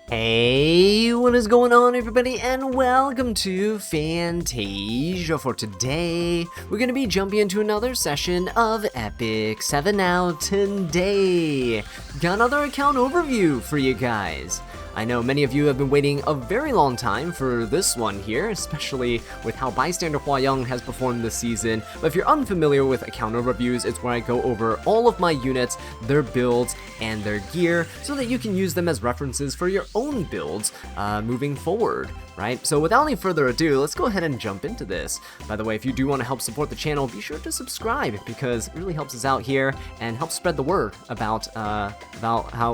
Hey, what is going on everybody, and welcome to Fantasia. For today, we're going to be jumping into another session of Epic 7 now today. Got another account overview for you guys. I know many of you have been waiting a very long time for this one here, especially with how Bystander Huayang has performed this season. But if you're unfamiliar with account overviews, it's where I go over all of my units, their builds, and their gear, so that you can use them as references for your own builds moving forward, right? So without any further ado, let's go ahead and jump into this. By the way, if you do want to help support the channel, be sure to subscribe, because it really helps us out here and helps spread the word about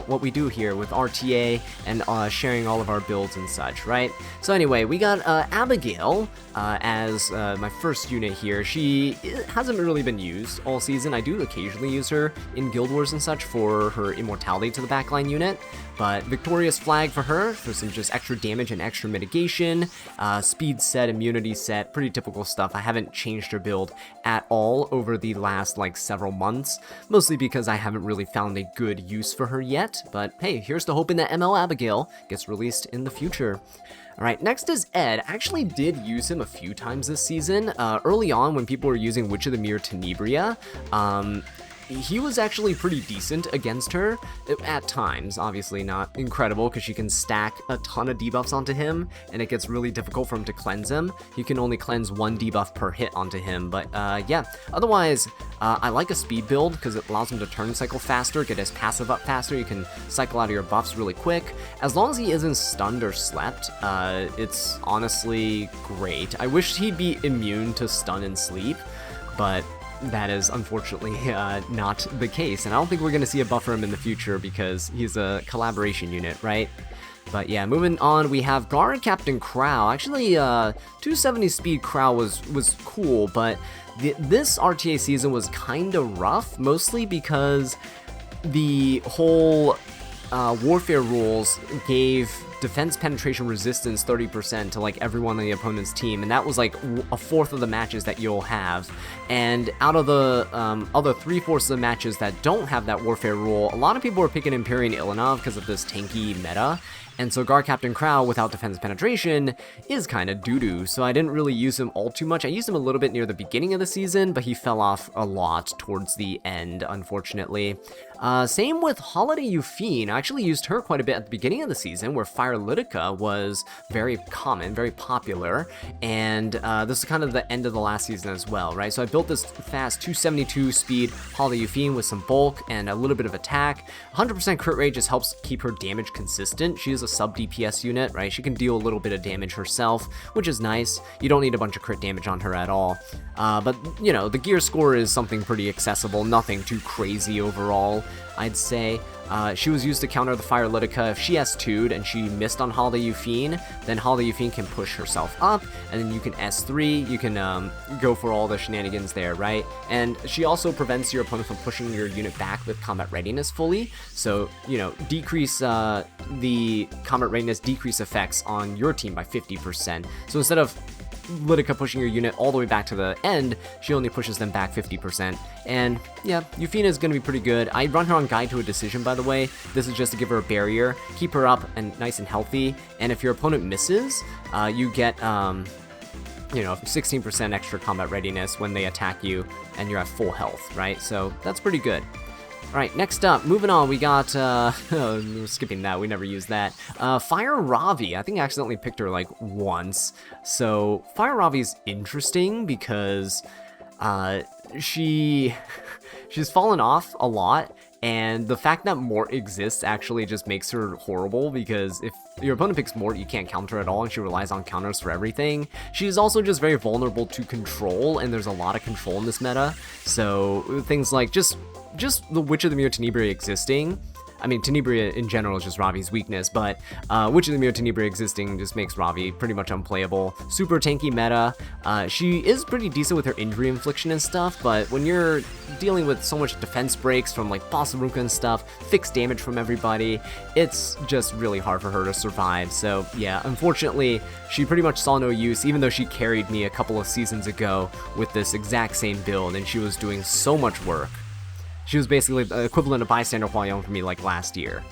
what we do here with RTA and sharing all of our builds and such, right? So anyway, we got Abigail as my first unit here. She hasn't really been used all season. I do occasionally use her in Guild Wars and such for her immortality to the backline unit, but Victorious Flag for her for some just extra damage and extra mitigation, speed set, immunity set, pretty typical stuff. I haven't changed her build at all over the last several months, mostly because I haven't really found a good use for her yet, but hey, here's to hoping that ML Abigail gets released in the future. Alright, next is Ed. I actually did use him a few times this season. Early on, when people were using Witch of the Mirror Tenebria, he was actually pretty decent against her, at times. Obviously not incredible, because she can stack a ton of debuffs onto him, and it gets really difficult for him to cleanse him. You can only cleanse one debuff per hit onto him, but yeah. Otherwise, I like a speed build, because it allows him to turn cycle faster, get his passive up faster, you can cycle out of your buffs really quick. As long as he isn't stunned or slept, it's honestly great. I wish he'd be immune to stun and sleep, but that is unfortunately not the case, and I don't think we're going to see a buff for him in the future because he's a collaboration unit, right? But yeah, moving on, we have Guard Captain Krau. Actually, 270 speed Krau was cool, but this RTA season was kind of rough, mostly because the whole warfare rules gave defense penetration resistance 30% to everyone on the opponent's team, and that was a fourth of the matches that you'll have. And out of the other 3/4 of the matches that don't have that warfare rule, a lot of people were picking Empyrean Ilynav because of this tanky meta. And so Guard Captain Krau without defense penetration is kind of doo-doo, so I didn't really use him all too much. I used him a little bit near the beginning of the season, but he fell off a lot towards the end, unfortunately. Same with Holiday Euphine. I actually used her quite a bit at the beginning of the season, where Fire Litica was very common, very popular, and this is kind of the end of the last season as well, right? So I built this fast 272 speed Holiday Euphine with some bulk and a little bit of attack. 100% crit rate just helps keep her damage consistent. She is a sub DPS unit, right? She can deal a little bit of damage herself, which is nice. You don't need a bunch of crit damage on her at all. But, you know, the gear score is something pretty accessible, nothing too crazy overall, I'd say. She was used to counter the Fire Litica. If she S2'd and she missed on Holiday Euphine, then Holiday Euphine can push herself up, and then you can S3, you can go for all the shenanigans there, right? And she also prevents your opponent from pushing your unit back with combat readiness fully, so, you know, decrease the combat readiness decrease effects on your team by 50%. So instead of Litica pushing your unit all the way back to the end, she only pushes them back 50%. And yeah, Euphina is going to be pretty good. I run her on Guide to a Decision, by the way. This is just to give her a barrier, keep her up and nice and healthy, and if your opponent misses, you get you know, 16% extra combat readiness when they attack you, and you're at full health, right? So that's pretty good. Alright, next up, moving on, we got, skipping that, we never used that. Fire Ravi. I think I accidentally picked her once. So Fire Ravi's interesting because she's fallen off a lot, and the fact that Mort exists actually just makes her horrible, because if your opponent picks Mort, you can't counter at all, and she relies on counters for everything. She's also just very vulnerable to control, and there's a lot of control in this meta, so things like just the Witch of the Mirror Tenebria existing. I mean, Tenebria in general is just Ravi's weakness, but Witch of the Mirror Tenebria existing just makes Ravi pretty much unplayable. Super tanky meta. She is pretty decent with her injury infliction and stuff, but when you're dealing with so much defense breaks from Boss Ruka and stuff, fixed damage from everybody, it's just really hard for her to survive. So yeah, unfortunately, she pretty much saw no use, even though she carried me a couple of seasons ago with this exact same build, and she was doing so much work. She was basically the equivalent of Bystander Huayang for me last year.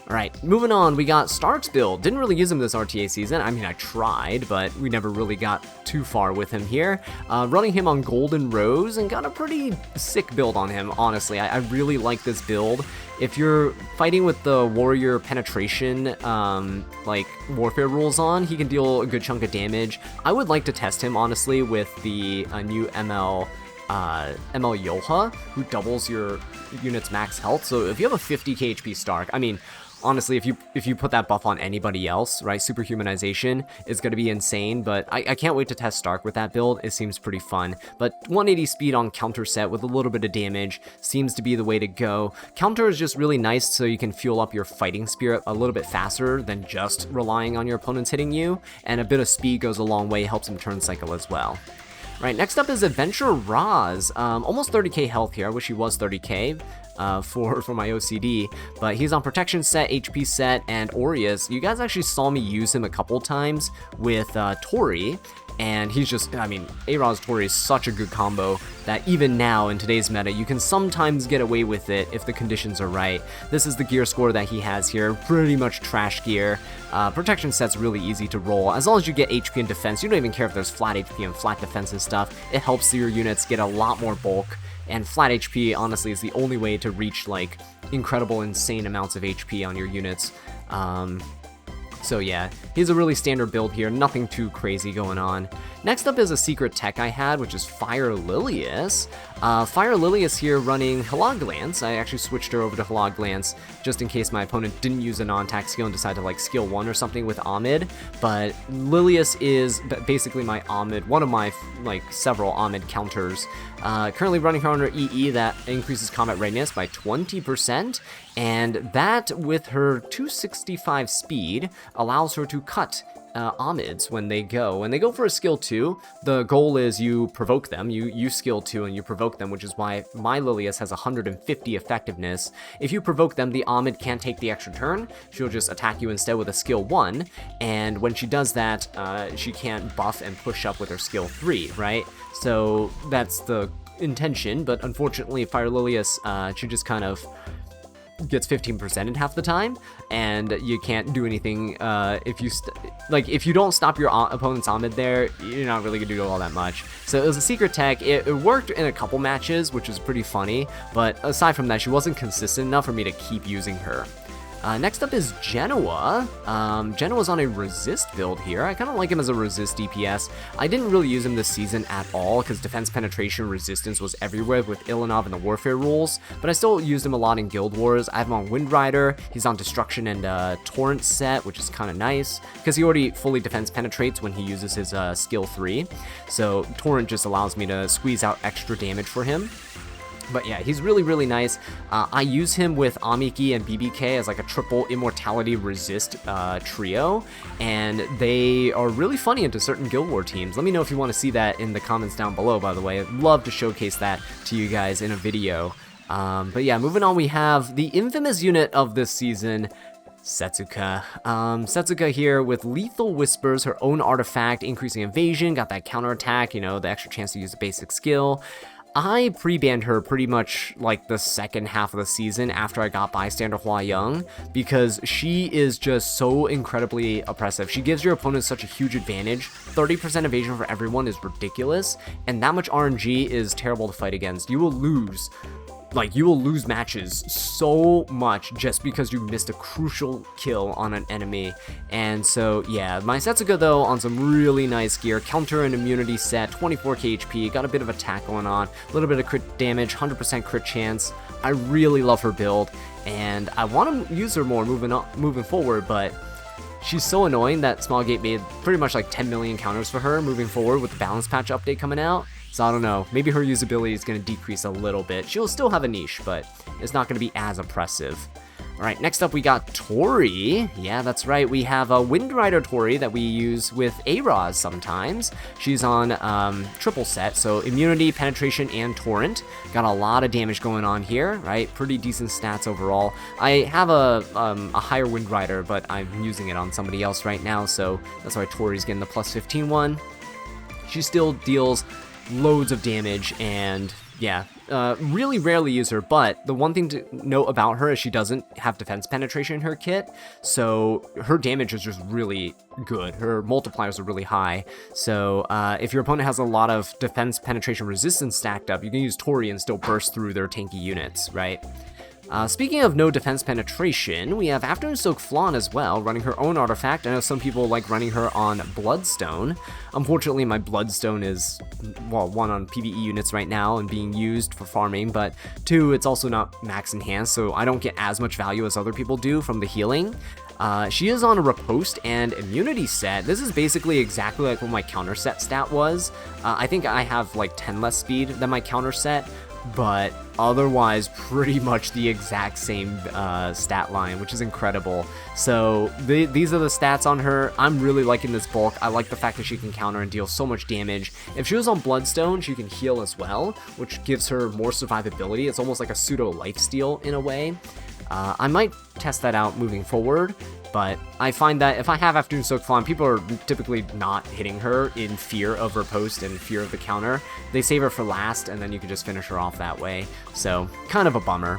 Alright, moving on, we got Stark's build. Didn't really use him this RTA season. I mean, I tried, but we never really got too far with him here. Running him on Golden Rose and got a pretty sick build on him, honestly. I really like this build. If you're fighting with the warrior penetration, like warfare rules on, he can deal a good chunk of damage. I would like to test him, honestly, with the new ML Yoha, who doubles your unit's max health. So if you have a 50k HP Stark, I mean, honestly, if you put that buff on anybody else, right, superhumanization is going to be insane, but I can't wait to test Stark with that build. It seems pretty fun. But 180 speed on counter set with a little bit of damage seems to be the way to go. Counter is just really nice so you can fuel up your fighting spirit a little bit faster than just relying on your opponents hitting you, and a bit of speed goes a long way, helps him turn cycle as well. Right, next up is Adventure Roz. Almost 30k health here. I wish he was 30k for my OCD, but he's on protection set, HP set, and Aureus. You guys actually saw me use him a couple times with Tori, and he's just, I mean, A-Roz Tori is such a good combo that even now in today's meta, you can sometimes get away with it if the conditions are right. This is the gear score that he has here, pretty much trash gear. Protection set's really easy to roll. As long as you get HP and defense, you don't even care if there's flat HP and flat defense and stuff. It helps your units get a lot more bulk, and flat HP, honestly, is the only way to reach, like, incredible, insane amounts of HP on your units. So yeah, he's a really standard build here, nothing too crazy going on. Next up is a secret tech I had, which is Fire Lilias. Fire Lilias here running Halog Glance. I actually switched her over to Halog Glance just in case my opponent didn't use a non-attack skill and decided to like skill 1 or something with Ahmed. But Lilias is basically my Ahmed, one of my like several Ahmed counters. Currently running her on her EE that increases combat readiness by 20%, and that with her 265 speed allows her to cut Ahmeds when they go for a skill 2. The goal is you provoke them, you skill 2 and you provoke them, which is why my Lilias has 150 effectiveness. If you provoke them, the Ahmed can't take the extra turn. She'll just attack you instead with a skill 1, and when she does that, she can't buff and push up with her skill 3, right? So that's the intention, but unfortunately Fire Lilias, she just kind of gets 15% in half the time, and you can't do anything if you don't stop your opponent's Ahmed there, you're not really gonna do all that much. So it was a secret tech. It worked in a couple matches, which is pretty funny, but aside from that, she wasn't consistent enough for me to keep using her. Next up is Jenua. Genua's on a resist build here. I kind of like him as a resist DPS. I didn't really use him this season at all because defense penetration resistance was everywhere with Ilynav and the warfare rules, but I still used him a lot in Guild Wars. I have him on Wind Rider. He's on Destruction and Torrent set, which is kind of nice because he already fully defense penetrates when he uses his skill 3. So Torrent just allows me to squeeze out extra damage for him. But yeah, he's really, really nice. I use him with Amiki and BBK as like a triple immortality resist trio, and they are really funny into certain Guild War teams. Let me know if you want to see that in the comments down below, by the way. I'd love to showcase that to you guys in a video. But yeah, moving on, we have the infamous unit of this season, Setsuka. Setsuka here with Lethal Whispers, her own artifact, increasing evasion, got that counterattack, you know, the extra chance to use a basic skill. I pre-banned her pretty much like the second half of the season after I got Bystander Hua Young, because she is just so incredibly oppressive. She gives your opponent such a huge advantage. 30% evasion for everyone is ridiculous, and that much RNG is terrible to fight against. You will lose. Like, you will lose matches so much just because you missed a crucial kill on an enemy. And so, yeah, my Setsuka, though, on some really nice gear. Counter and immunity set, 24k HP, got a bit of attack going on, a little bit of crit damage, 100% crit chance. I really love her build, and I want to use her more moving forward, but she's so annoying that Smallgate made pretty much like 10 million counters for her moving forward with the balance patch update coming out. So I don't know, maybe her usability is going to decrease a little bit. She'll still have a niche, but it's not going to be as oppressive. Alright, next up we got Tori. Yeah, that's right, we have a Wind Rider Tori that we use with A-Roz sometimes. She's on triple set, so immunity, penetration, and torrent. Got a lot of damage going on here, right? Pretty decent stats overall. I have a higher Wind Rider, but I'm using it on somebody else right now, so that's why Tori's getting the plus 15 one. She still deals loads of damage, and yeah, really rarely use her, but the one thing to note about her is she doesn't have defense penetration in her kit, so her damage is just really good. Her multipliers are really high, so if your opponent has a lot of defense penetration resistance stacked up, you can use Tori and still burst through their tanky units, right? Speaking of no defense penetration, we have Afternoon Soak Flan as well, running her own artifact. I know some people like running her on Bloodstone. Unfortunately, my Bloodstone is, well, 1 on PvE units right now and being used for farming, but 2, it's also not max enhanced, so I don't get as much value as other people do from the healing. She is on a riposte and immunity set. This is basically exactly like what my counter set stat was. I think I have like 10 less speed than my counter set, but otherwise pretty much the exact same stat line, which is incredible. So these are the stats on her. I'm really liking this bulk. I like the fact that she can counter and deal so much damage. If she was on Bloodstone, she can heal as well, which gives her more survivability. It's almost like a pseudo lifesteal in a way. I might test that out moving forward, but I find that if I have Afternoon Soak Flan, people are typically not hitting her in fear of riposte and fear of the counter. They save her for last, and then you can just finish her off that way. So, kind of a bummer.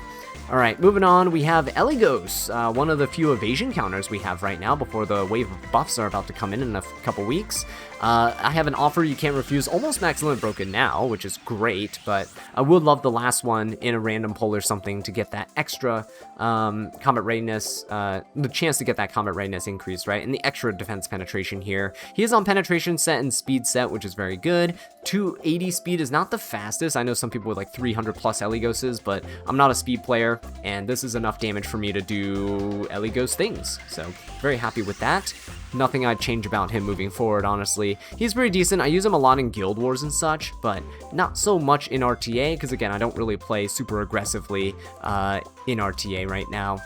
Alright, moving on, we have Eligos, one of the few evasion counters we have right now before the wave of buffs are about to come in a couple weeks. I have an offer you can't refuse, almost max limit broken now, which is great, but I would love the last one in a random pull or something to get that extra combat readiness, the chance to get that combat readiness increase, right? And the extra defense penetration here. He is on penetration set and speed set, which is very good. 280 speed is not the fastest. I know some people with like 300 plus Eligoses, but I'm not a speed player, and this is enough damage for me to do Eligos things. So very happy with that. Nothing I'd change about him moving forward, honestly. He's pretty decent. I use him a lot in Guild Wars and such, but not so much in RTA, because again, I don't really play super aggressively in RTA right now.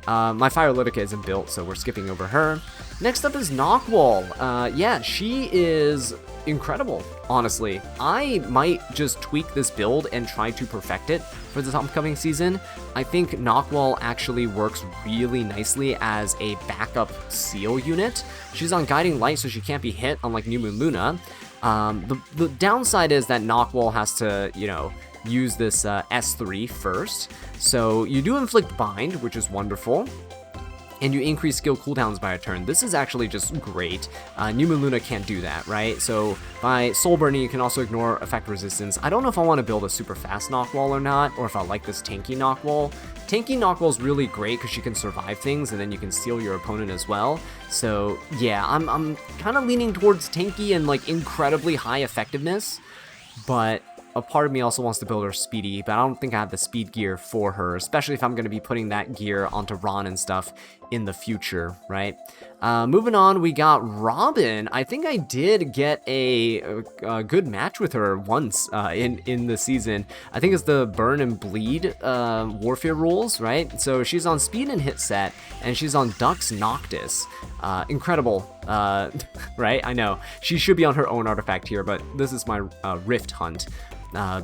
My Firelytica isn't built, so we're skipping over her. Next up is Nahkwol. Yeah, she is incredible, honestly. I might just tweak this build and try to perfect it for this upcoming season. I think Nahkwol actually works really nicely as a backup seal unit. She's on Guiding Light, so she can't be hit, unlike New Moon Luna. The downside is that Nahkwol has to, you know, use this S3 first. So you do inflict bind, which is wonderful, and you increase skill cooldowns by a turn. This is actually just great. New Moon Luna can't do that, right? So by soul burning, you can also ignore effect resistance. I don't know if I want to build a super fast Nahkwol or not, or if I like this tanky Nahkwol. Tanky Nahkwol is really great because she can survive things, and then you can steal your opponent as well. So yeah, I'm kind of leaning towards tanky and like incredibly high effectiveness, but a part of me also wants to build her speedy, but I don't think I have the speed gear for her, especially if I'm going to be putting that gear onto Ron and stuff in the future, right? Moving on, we got Robin. I think I did get a good match with her once in the season. I think it's the Burn and Bleed Warfare rules, right? So she's on speed and hit set, and she's on Dux Noctis. Incredible, right? I know. She should be on her own artifact here, but this is my Rift Hunt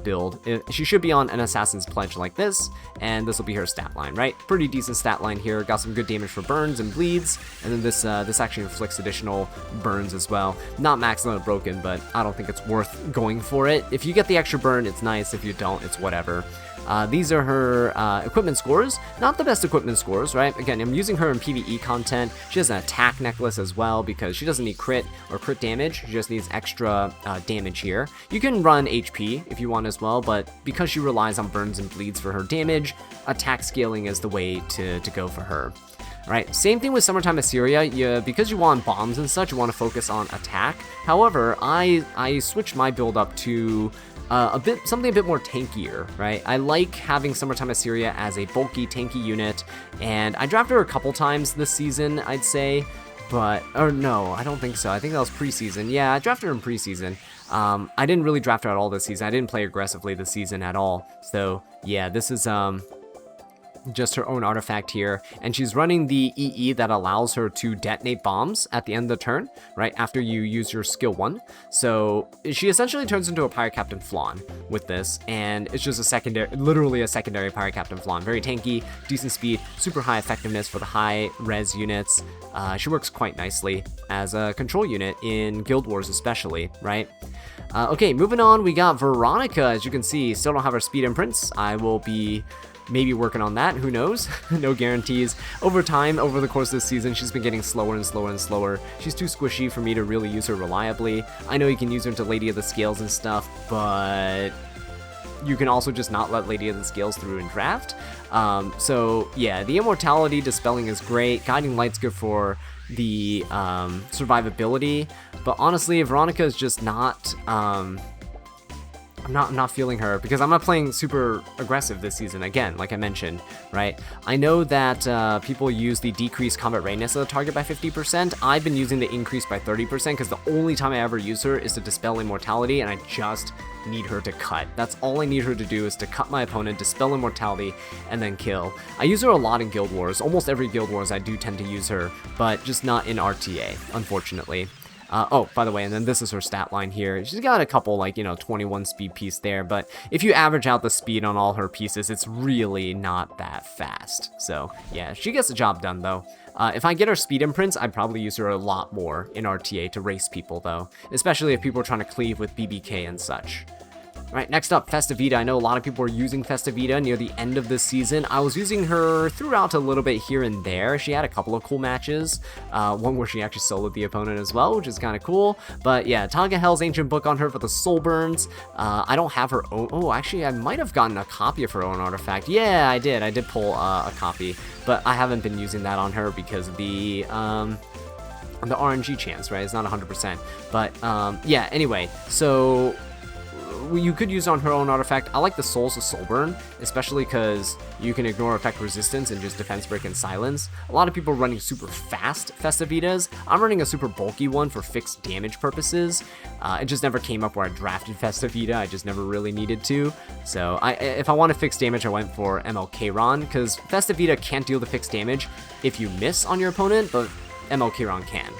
build. She should be on an Assassin's Pledge like this, and this will be her stat line, right? Pretty decent stat line here. Got some good damage for burns and bleeds, and then this actually inflicts additional burns as well. Not max limit broken, but I don't think it's worth going for it. If you get the extra burn, it's nice. If you don't, it's whatever. These are her equipment scores. Not the best equipment scores, right? Again, I'm using her in PvE content. She has an attack necklace as well because she doesn't need crit or crit damage. She just needs extra damage here. You can run HP if you want as well, but because she relies on burns and bleeds for her damage, attack scaling is the way to go for her. Right, same thing with Summertime Iseria. Because you want bombs and such, you want to focus on attack. However, I switched my build up to something a bit more tankier, right? I like having Summertime Iseria as a bulky, tanky unit, and I drafted her a couple times this season, I'd say, or no, I don't think so. I think that was preseason. Yeah, I drafted her in preseason. I didn't really draft her at all this season. I didn't play aggressively this season at all. So yeah, this is just her own artifact here, and she's running the EE that allows her to detonate bombs at the end of the turn, right after you use your skill 1. So she essentially turns into a Pirate Captain Flan with this, and it's just a secondary, literally a secondary Pirate Captain Flan. Very tanky, decent speed, super high effectiveness for the high res units. She works quite nicely as a control unit in Guild Wars especially, right? Okay, moving on, we got Veronica. As you can see, still don't have her speed imprints. I will be maybe working on that, who knows? No guarantees. Over time, over the course of this season, she's been getting slower and slower and slower. She's too squishy for me to really use her reliably. I know you can use her into Lady of the Scales and stuff, but you can also just not let Lady of the Scales through in draft. So yeah, the Immortality Dispelling is great. Guiding Light's good for the survivability, but honestly, Veronica is just not... I'm not feeling her because I'm not playing super aggressive this season again, like I mentioned, right? I know that people use the decreased combat readiness of the target by 50%. I've been using the increase by 30% because the only time I ever use her is to dispel immortality, and I just need her to cut. That's all I need her to do, is to cut my opponent, dispel immortality, and then kill. I use her a lot in Guild Wars. Almost every Guild Wars I do tend to use her, but just not in RTA, unfortunately. Oh, by the way, and then this is her stat line here. She's got a couple, like, 21 speed piece there, but if you average out the speed on all her pieces, it's really not that fast. So, yeah, she gets the job done, though. If I get her speed imprints, I'd probably use her a lot more in RTA to race people, though, especially if people are trying to cleave with BBK and such. Right, next up, Festive Eda. I know a lot of people are using Festive Eda near the end of this season. I was using her throughout a little bit here and there. She had a couple of cool matches, one where she actually soloed the opponent as well, which is kind of cool. But yeah, Taga Hell's Ancient Book on her for the soul burns. I don't have her own... Oh, actually, I might have gotten a copy of her own artifact. Yeah, I did. I did pull a copy, but I haven't been using that on her because of the RNG chance, right? It's not 100%. But yeah, anyway, so... you could use on her own artifact. I like the Souls of Soulburn, especially because you can ignore effect resistance and just defense break and silence. A lot of people are running super fast Festive Edas. I'm running a super bulky one for fixed damage purposes. It just never came up where I drafted Festive Eda. I just never really needed to. So if I want to fix damage, I went for MLK Ron, because Festive Eda can't deal the fixed damage if you miss on your opponent, but MLK Ron can.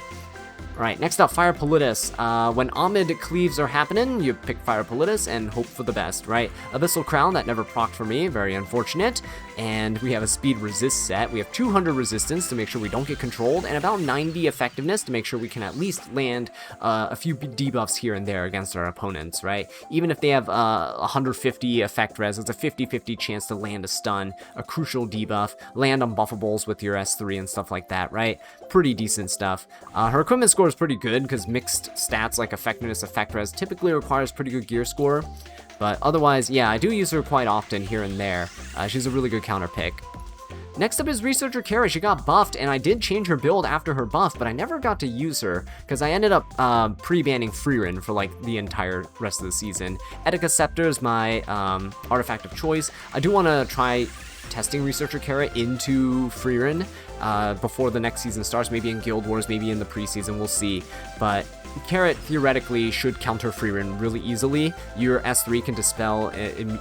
Alright, next up, Fire Politis. When Ahmed cleaves are happening, you pick Fire Politis and hope for the best, right? Abyssal Crown, that never procced for me, very unfortunate. And we have a speed resist set. We have 200 resistance to make sure we don't get controlled, and about 90 effectiveness to make sure we can at least land a few debuffs here and there against our opponents, right? Even if they have 150 effect res, it's a 50-50 chance to land a stun, a crucial debuff, land unbuffables with your S3 and stuff like that, right? Pretty decent stuff. Her equipment score is pretty good because mixed stats like effectiveness, effect res typically requires pretty good gear score. But otherwise, yeah, I do use her quite often here and there. She's a really good counter pick. Next up is Researcher Kara. She got buffed, and I did change her build after her buff, but I never got to use her because I ended up pre-banning Freerin for like the entire rest of the season. Etika Scepter is my artifact of choice. I do want to try testing Researcher Kara into Freerin before the next season starts, maybe in Guild Wars, maybe in the preseason, we'll see. But Carrot theoretically should counter Freerin really easily. Your S3 can dispel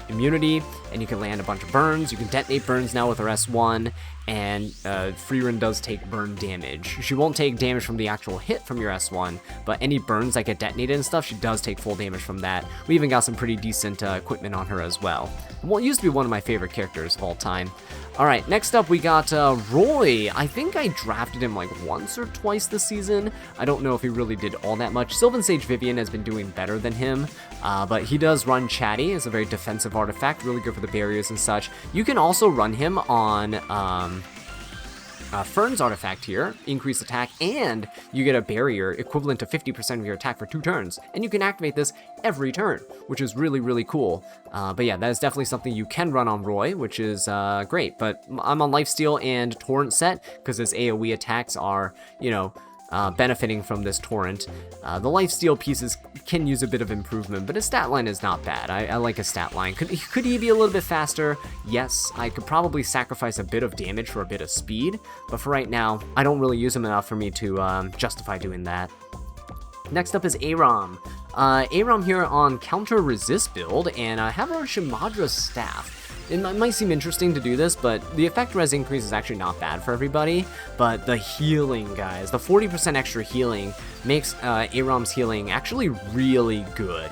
immunity, and you can land a bunch of burns. You can detonate burns now with her S1, and Freerin does take burn damage. She won't take damage from the actual hit from your S1, but any burns that get detonated and stuff, she does take full damage from that. We even got some pretty decent equipment on her as well. Well, it used to be one of my favorite characters of all time. Alright, next up we got Roy. I think I drafted him like once or twice this season. I don't know if he really did all that much. Sylvan Sage Vivian has been doing better than him, but he does run Chatty. It's a very defensive artifact, really good for the barriers and such. You can also run him on Fern's artifact here, increase attack, and you get a barrier equivalent to 50% of your attack for 2 turns, and you can activate this every turn, which is really, really cool. But yeah, that is definitely something you can run on Roy, which is great, but I'm on Lifesteal and Torrent set, because his AoE attacks are, you know, benefiting from this torrent. The lifesteal pieces can use a bit of improvement, but his stat line is not bad. I like his stat line. Could he be a little bit faster? Yes, I could probably sacrifice a bit of damage for a bit of speed, but for right now, I don't really use him enough for me to justify doing that. Next up is Aram. Aram here on counter resist build, and I have our Shimadra's staff. it might seem interesting to do this, but the effect res increase is actually not bad for everybody. But the healing, guys, the 40% extra healing makes Aram's healing actually really good.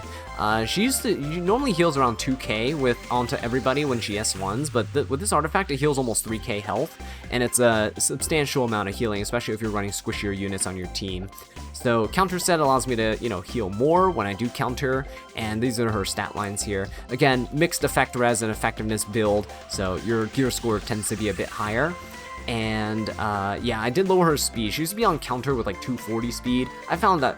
She normally heals around 2k onto everybody when she S1s, but with this artifact it heals almost 3k health, and it's a substantial amount of healing, especially if you're running squishier units on your team. So counter set allows me to, heal more when I do counter, and these are her stat lines here. Again, mixed effect res and effectiveness build, so your gear score tends to be a bit higher. And yeah, I did lower her speed. She used to be on counter with like 240 speed. I found that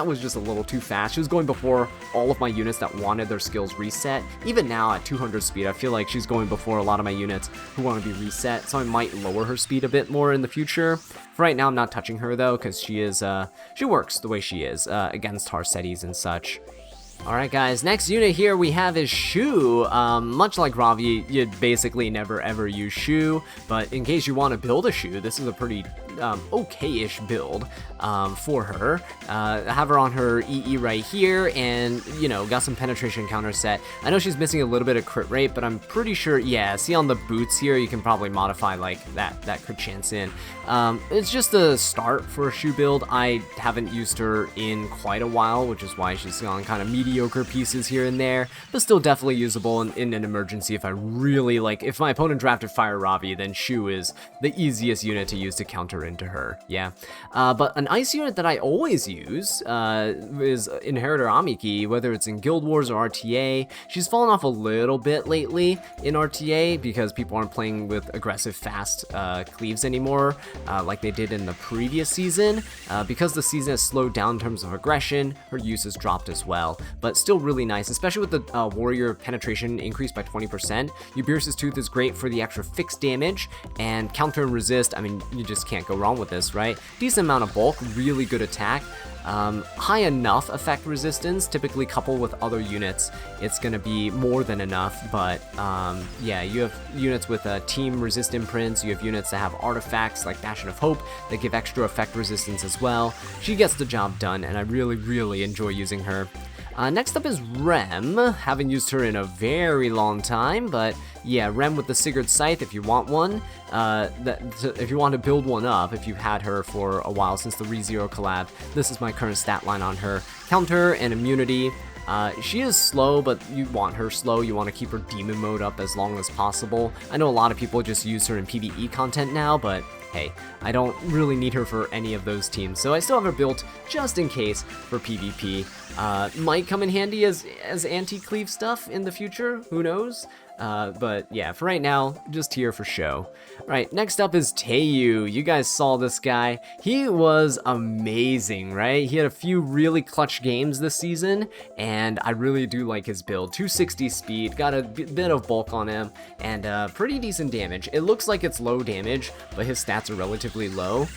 was just a little too fast. She was going before all of my units that wanted their skills reset. Even now at 200 speed, I feel like she's going before a lot of my units who want to be reset, so I might lower her speed a bit more in the future. For right now, I'm not touching her though, because she works the way she is against Harsetis and such. Alright guys, next unit here we have is Choux. Much like Ravi, you'd basically never ever use Choux, but in case you want to build a Choux, this is a pretty okay-ish build for her. I have her on her EE right here, and got some penetration counter set. I know she's missing a little bit of crit rate, but I'm pretty sure, yeah, see on the boots here, you can probably modify like that crit chance in. It's just a start for a Choux build. I haven't used her in quite a while, which is why she's on kind of mediocre pieces here and there, but still definitely usable in an emergency if I really if my opponent drafted Fire Ravi, then Choux is the easiest unit to use to counter into her, yeah. But an ice unit that I always use is Inheritor Amiki, whether it's in Guild Wars or RTA. She's fallen off a little bit lately in RTA because people aren't playing with aggressive fast cleaves anymore like they did in the previous season. Because the season has slowed down in terms of aggression, her use has dropped as well, but still really nice, especially with the warrior penetration increased by 20%. Ubir's Tooth is great for the extra fixed damage, and counter and resist, I mean, you just can't go wrong with this, right? Decent amount of bulk, really good attack, high enough effect resistance, typically coupled with other units, it's gonna be more than enough, but yeah, you have units with team resist imprints, you have units that have artifacts like Bastion of Hope that give extra effect resistance as well. She gets the job done, and I really enjoy using her. Next up is Rem. Haven't used her in a very long time, but yeah, Rem with the Sigurd Scythe if you want one. If you want to build one up, if you've had her for a while since the ReZero collab, this is my current stat line on her. Counter and immunity. She is slow, but you want her slow. You want to keep her demon mode up as long as possible. I know a lot of people just use her in PvE content now, but hey, I don't really need her for any of those teams, so I still have her built just in case for PvP. Might come in handy as anti-cleave stuff in the future, who knows? But yeah, for right now, just here for show. Right, next up is Taeyou. You guys saw this guy. He was amazing, right? He had a few really clutch games this season, and I really do like his build. 260 speed, got a bit of bulk on him, and pretty decent damage. It looks like it's low damage, but his stats are relatively low.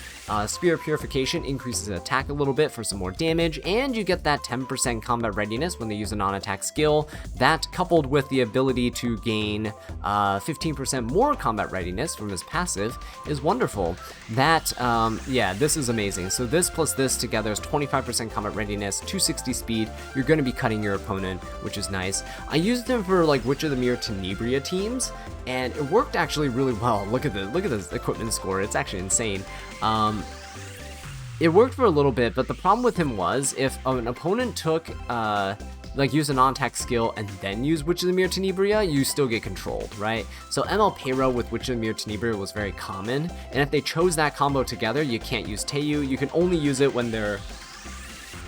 Spear of Purification increases attack a little bit for some more damage, and you get that 10% combat readiness when they use a non-attack skill. That, coupled with the ability to gain 15% more combat readiness from his passive, is wonderful. That, yeah, this is amazing. So this plus this together is 25% combat readiness, 260 speed. You're going to be cutting your opponent, which is nice. I used him for like Witch of the Mirror Tenebria teams, and it worked actually really well. Look at this equipment score. It's actually insane. It worked for a little bit, but the problem with him was if an opponent took use a non-attack skill and then use Witch of the Mirror Tenebria, you still get controlled, right? So ML Payro with Witch of the Mirror Tenebria was very common, and if they chose that combo together, you can't use Taeyou. You can only use it when their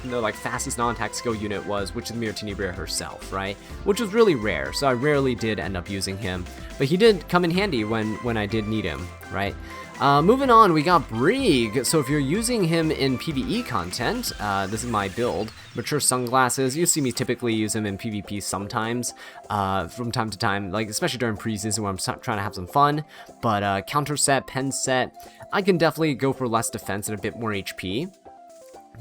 like fastest non-attack skill unit was Witch of the Mirror Tenebria herself, right? Which was really rare, so I rarely did end up using him, but he did come in handy when I did need him, right? Moving on, we got Brieg. So if you're using him in PvE content, this is my build. Mature Sunglasses, you see me typically use him in PvP sometimes, from time to time, like especially during preseason where I'm trying to have some fun. But counter set, pen set, I can definitely go for less defense and a bit more HP.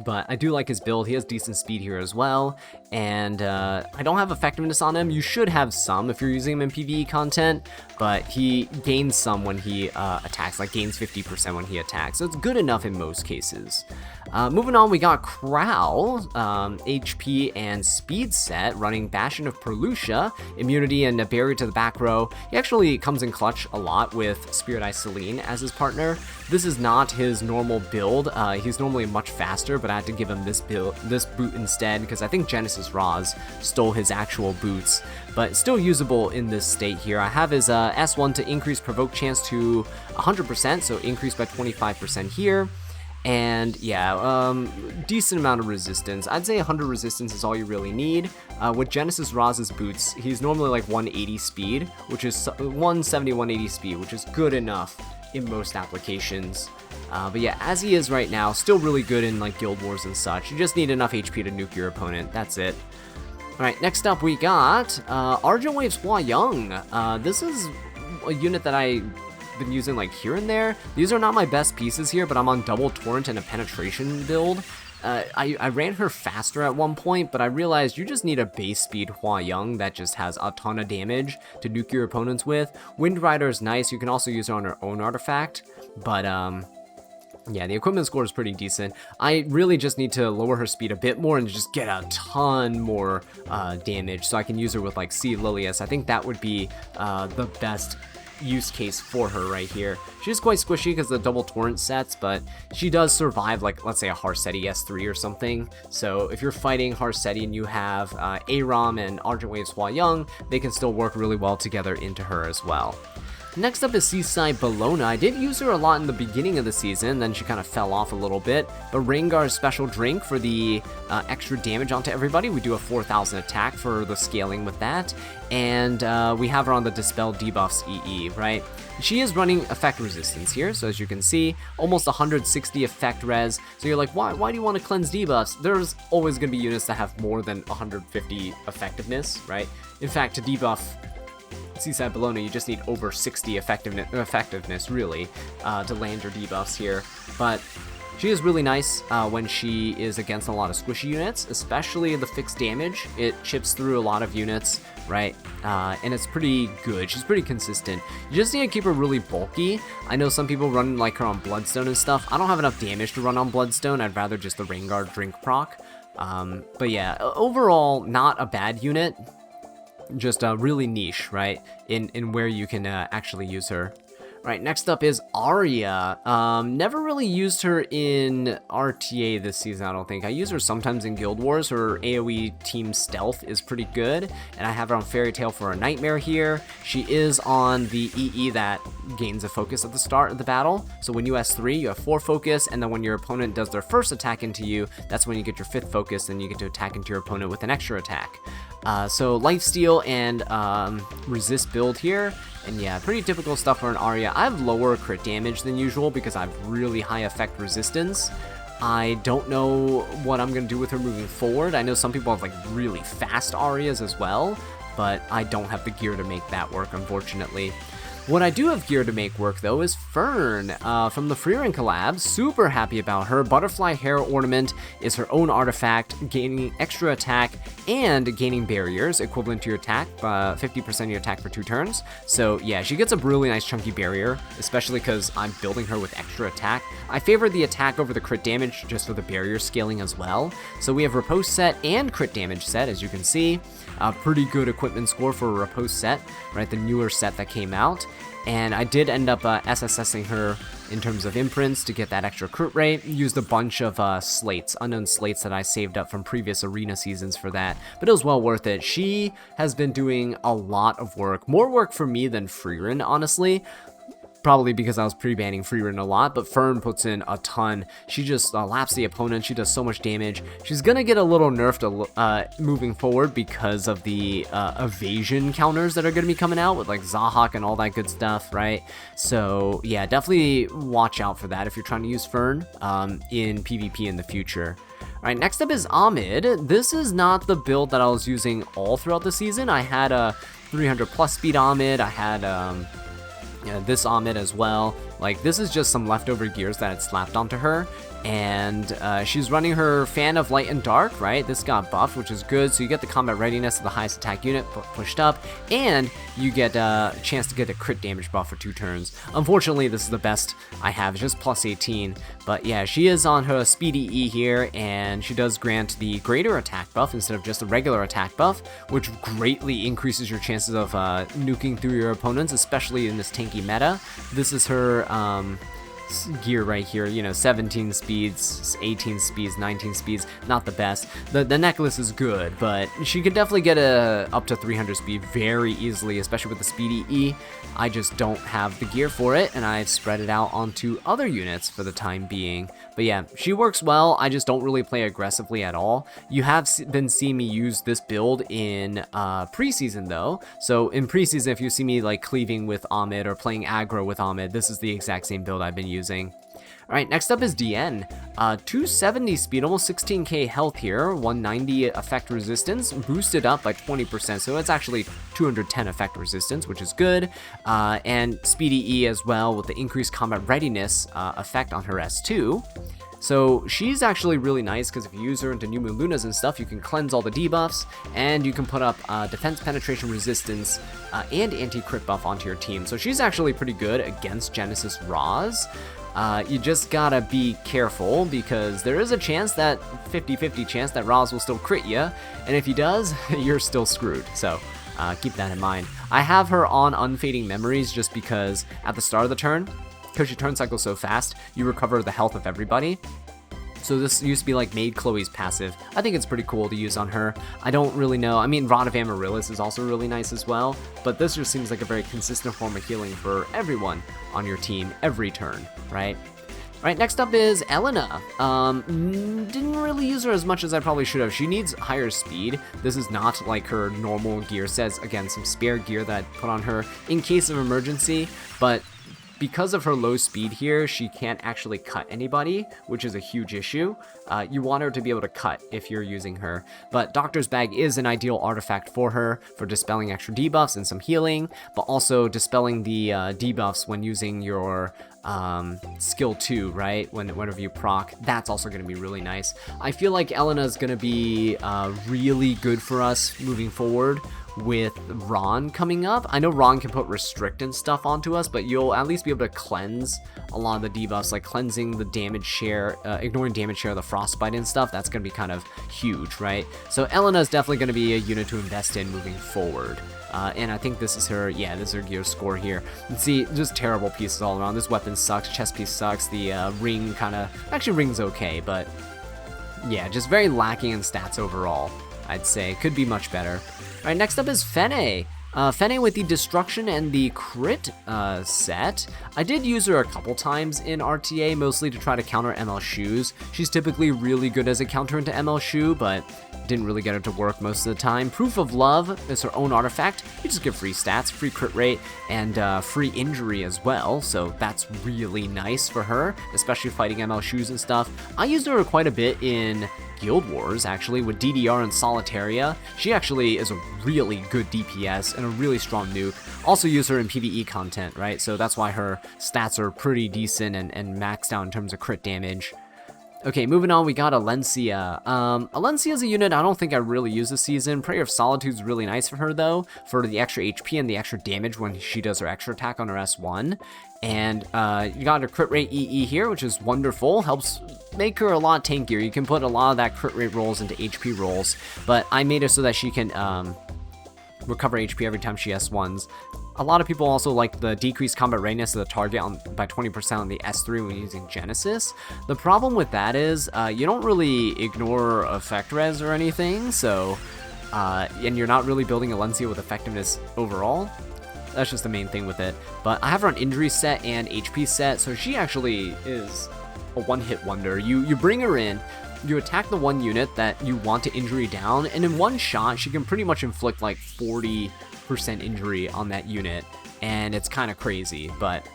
But I do like his build. He has decent speed here as well, and I don't have effectiveness on him. You should have some if you're using him in PvE content, but he gains some when he attacks, like gains 50% when he attacks, so it's good enough in most cases. Moving on, we got Krau, HP and speed set, running Bastion of Perlucia, immunity and a barrier to the back row. He actually comes in clutch a lot with Spirit Eye Celine as his partner. This is not his normal build. He's normally much faster, but I had to give him this boot instead, because I think Genesis Roz stole his actual boots, but still usable in this state here. I have his S1 to increase provoke chance to 100%, so increase by 25% here. And yeah, decent amount of resistance. I'd say 100 resistance is all you really need. With Genesis Roz's boots, he's normally like 180 speed, which is 170, 180 speed, which is good enough in most applications. But yeah, as he is right now, still really good in like Guild Wars and such. You just need enough HP to nuke your opponent. That's it. Alright, next up we got Argent Wave's Hua Young. This is a unit that I've been using like here and there. These are not my best pieces here, but I'm on double torrent and a penetration build. I ran her faster at one point, but I realized you just need a base speed Hua Young that just has a ton of damage to nuke your opponents with. Wind Rider is nice. You can also use her on her own artifact, but yeah, the equipment score is pretty decent. I really just need to lower her speed a bit more and just get a ton more damage, so I can use her with like Lilias. I think that would be the best use case for her right here. She's quite squishy because of the double torrent sets, but she does survive, like, let's say a Harseti S3 or something. So if you're fighting Harseti and you have Aram and Argent Wave's Hua Young, they can still work really well together into her as well. Next up is Seaside Bellona. I did use her a lot in the beginning of the season, then she kind of fell off a little bit. But Rengar's special drink for the extra damage onto everybody. We do a 4,000 attack for the scaling with that. And we have her on the Dispel debuffs EE, right? She is running effect resistance here, so as you can see, almost 160 effect res. So you're like, why do you want to cleanse debuffs? There's always going to be units that have more than 150 effectiveness, right? In fact, to debuff Seaside Bellona, you just need over 60 effectiveness really, to land your debuffs here. But she is really nice when she is against a lot of squishy units, especially the fixed damage. It chips through a lot of units, right? And it's pretty good. She's pretty consistent. You just need to keep her really bulky. I know some people run like her on Bloodstone and stuff. I don't have enough damage to run on Bloodstone. I'd rather just the Rengar drink proc. But yeah, overall, not a bad unit. Just really niche, right, in where you can actually use her. Right, next up is Aria. Never really used her in RTA this season, I don't think. I use her sometimes in Guild Wars. Her AoE team stealth is pretty good, and I have her on Fairy Tail for a Nightmare here. She is on the EE that gains a focus at the start of the battle. So when you S3, you have 4 focus, and then when your opponent does their first attack into you, that's when you get your 5th focus, and you get to attack into your opponent with an extra attack. So lifesteal and resist build here, and yeah, pretty typical stuff for an Aria. I have lower crit damage than usual because I have really high effect resistance. I don't know what I'm going to do with her moving forward. I know some people have like really fast Arias as well, but I don't have the gear to make that work, unfortunately. What I do have gear to make work, though, is Fern from the Freerin collab. Super happy about her. Butterfly Hair Ornament is her own artifact, gaining extra attack and gaining barriers, equivalent to your attack, 50% of your attack for 2 turns. So yeah, she gets a really nice chunky barrier, especially because I'm building her with extra attack. I favor the attack over the crit damage just for the barrier scaling as well. So we have Riposte set and crit damage set, as you can see. Pretty good equipment score for a Riposte set, right? The newer set that came out. And I did end up SSSing her in terms of imprints to get that extra crit rate. Used a bunch of slates, unknown slates that I saved up from previous arena seasons for that, but it was well worth it. She has been doing a lot of work, more work for me than Freerin, honestly. Probably because I was pre-banning Freerin a lot, but Fern puts in a ton. She just laps the opponent. She does so much damage. She's gonna get a little nerfed moving forward because of the evasion counters that are gonna be coming out with like Zahak and all that good stuff, right? So yeah, definitely watch out for that if you're trying to use Fern in PvP in the future. Alright, next up is Amid. This is not the build that I was using all throughout the season. I had a 300 plus speed Amid. I had this Amid as well, Like, this is just some leftover gears that had slapped onto her. And she's running her Fan of Light and Dark, right? This got buffed, which is good. So you get the combat readiness of the highest attack unit pushed up, and you get a chance to get a crit damage buff for 2 turns. Unfortunately, this is the best I have, just plus 18. But yeah, she is on her Speedy E here, and she does grant the greater attack buff instead of just a regular attack buff, which greatly increases your chances of nuking through your opponents, especially in this tanky meta. This is her gear right here, you know, 17 speeds, 18 speeds, 19 speeds, not the best. The necklace is good, but she could definitely get up to 300 speed very easily, especially with the Speedy E. I just don't have the gear for it, and I've spread it out onto other units for the time being. But yeah, she works well. I just don't really play aggressively at all. You have been seeing me use this build in preseason though. So in preseason, if you see me like cleaving with Ahmed or playing aggro with Ahmed, this is the exact same build I've been using. Alright, next up is Diene. 270 speed, almost 16k health here, 190 effect resistance, boosted up by 20%, so it's actually 210 effect resistance, which is good, and Speedy E as well with the increased combat readiness effect on her S2. So she's actually really nice because if you use her into New Moon Lunas and stuff, you can cleanse all the debuffs, and you can put up defense penetration resistance and anti-crit buff onto your team. So she's actually pretty good against Genesis Raws. You just gotta be careful because there is a chance that 50-50 chance that Raws will still crit you, and if he does, you're still screwed. So keep that in mind. I have her on Unfading Memories just because at the start of the turn, because she turn cycles so fast, you recover the health of everybody. So this used to be like Maid Chloe's passive. I think it's pretty cool to use on her. I don't really know. I mean, Rod of Amaryllis is also really nice as well, but this just seems like a very consistent form of healing for everyone on your team every turn, right? Alright, next up is Elena. Didn't really use her as much as I probably should have. She needs higher speed. This is not like her normal gear sets. Again, some spare gear that I put on her in case of emergency, but because of her low speed here, she can't actually cut anybody, which is a huge issue. You want her to be able to cut if you're using her, but Doctor's Bag is an ideal artifact for her for dispelling extra debuffs and some healing, but also dispelling the debuffs when using your skill 2, right? Whenever you proc, that's also going to be really nice. I feel like Elena is going to be really good for us moving forward with Ron coming up. I know Ron can put restrict and stuff onto us, but you'll at least be able to cleanse a lot of the debuffs, like cleansing the damage share, ignoring damage share of the frostbite and stuff. That's going to be kind of huge, right? So Elena is definitely going to be a unit to invest in moving forward. And I think this is her, yeah, this is her gear score here. You see, just terrible pieces all around. This weapon sucks, chest piece sucks, the ring kind of, actually ring's okay, but yeah, just very lacking in stats overall, I'd say. Could be much better. Alright, next up is Fenne. Fenne with the Destruction and the Crit set. I did use her a couple times in RTA, mostly to try to counter ML Choux. She's typically really good as a counter into ML Choux, but didn't really get her to work most of the time. Proof of Love is her own artifact. You just get free stats, free crit rate, and free injury as well, so that's really nice for her, especially fighting ML Choux and stuff. I used her quite a bit in Guild Wars, actually, with DDR and Solitaria. She actually is a really good DPS and a really strong nuke. Also use her in PvE content, right? So that's why her stats are pretty decent and maxed out in terms of crit damage. Okay, moving on, we got Alencia. Alencia is a unit I don't think I really use this season. Prayer of Solitude is really nice for her, though, for the extra HP and the extra damage when she does her extra attack on her S1. And you got her crit rate EE here, which is wonderful. Helps make her a lot tankier. You can put a lot of that crit rate rolls into HP rolls, but I made it so that she can recover HP every time she S1s. A lot of people also like the decreased combat readiness of the target by 20% on the S3 when using Genesis. The problem with that is you don't really ignore effect res or anything, so and you're not really building Alencia with effectiveness overall. That's just the main thing with it. But I have her on injury set and HP set, so she actually is a one-hit wonder. You bring her in, you attack the one unit that you want to injury down, and in one shot, she can pretty much inflict like 40% injury on that unit, and it's kind of crazy. But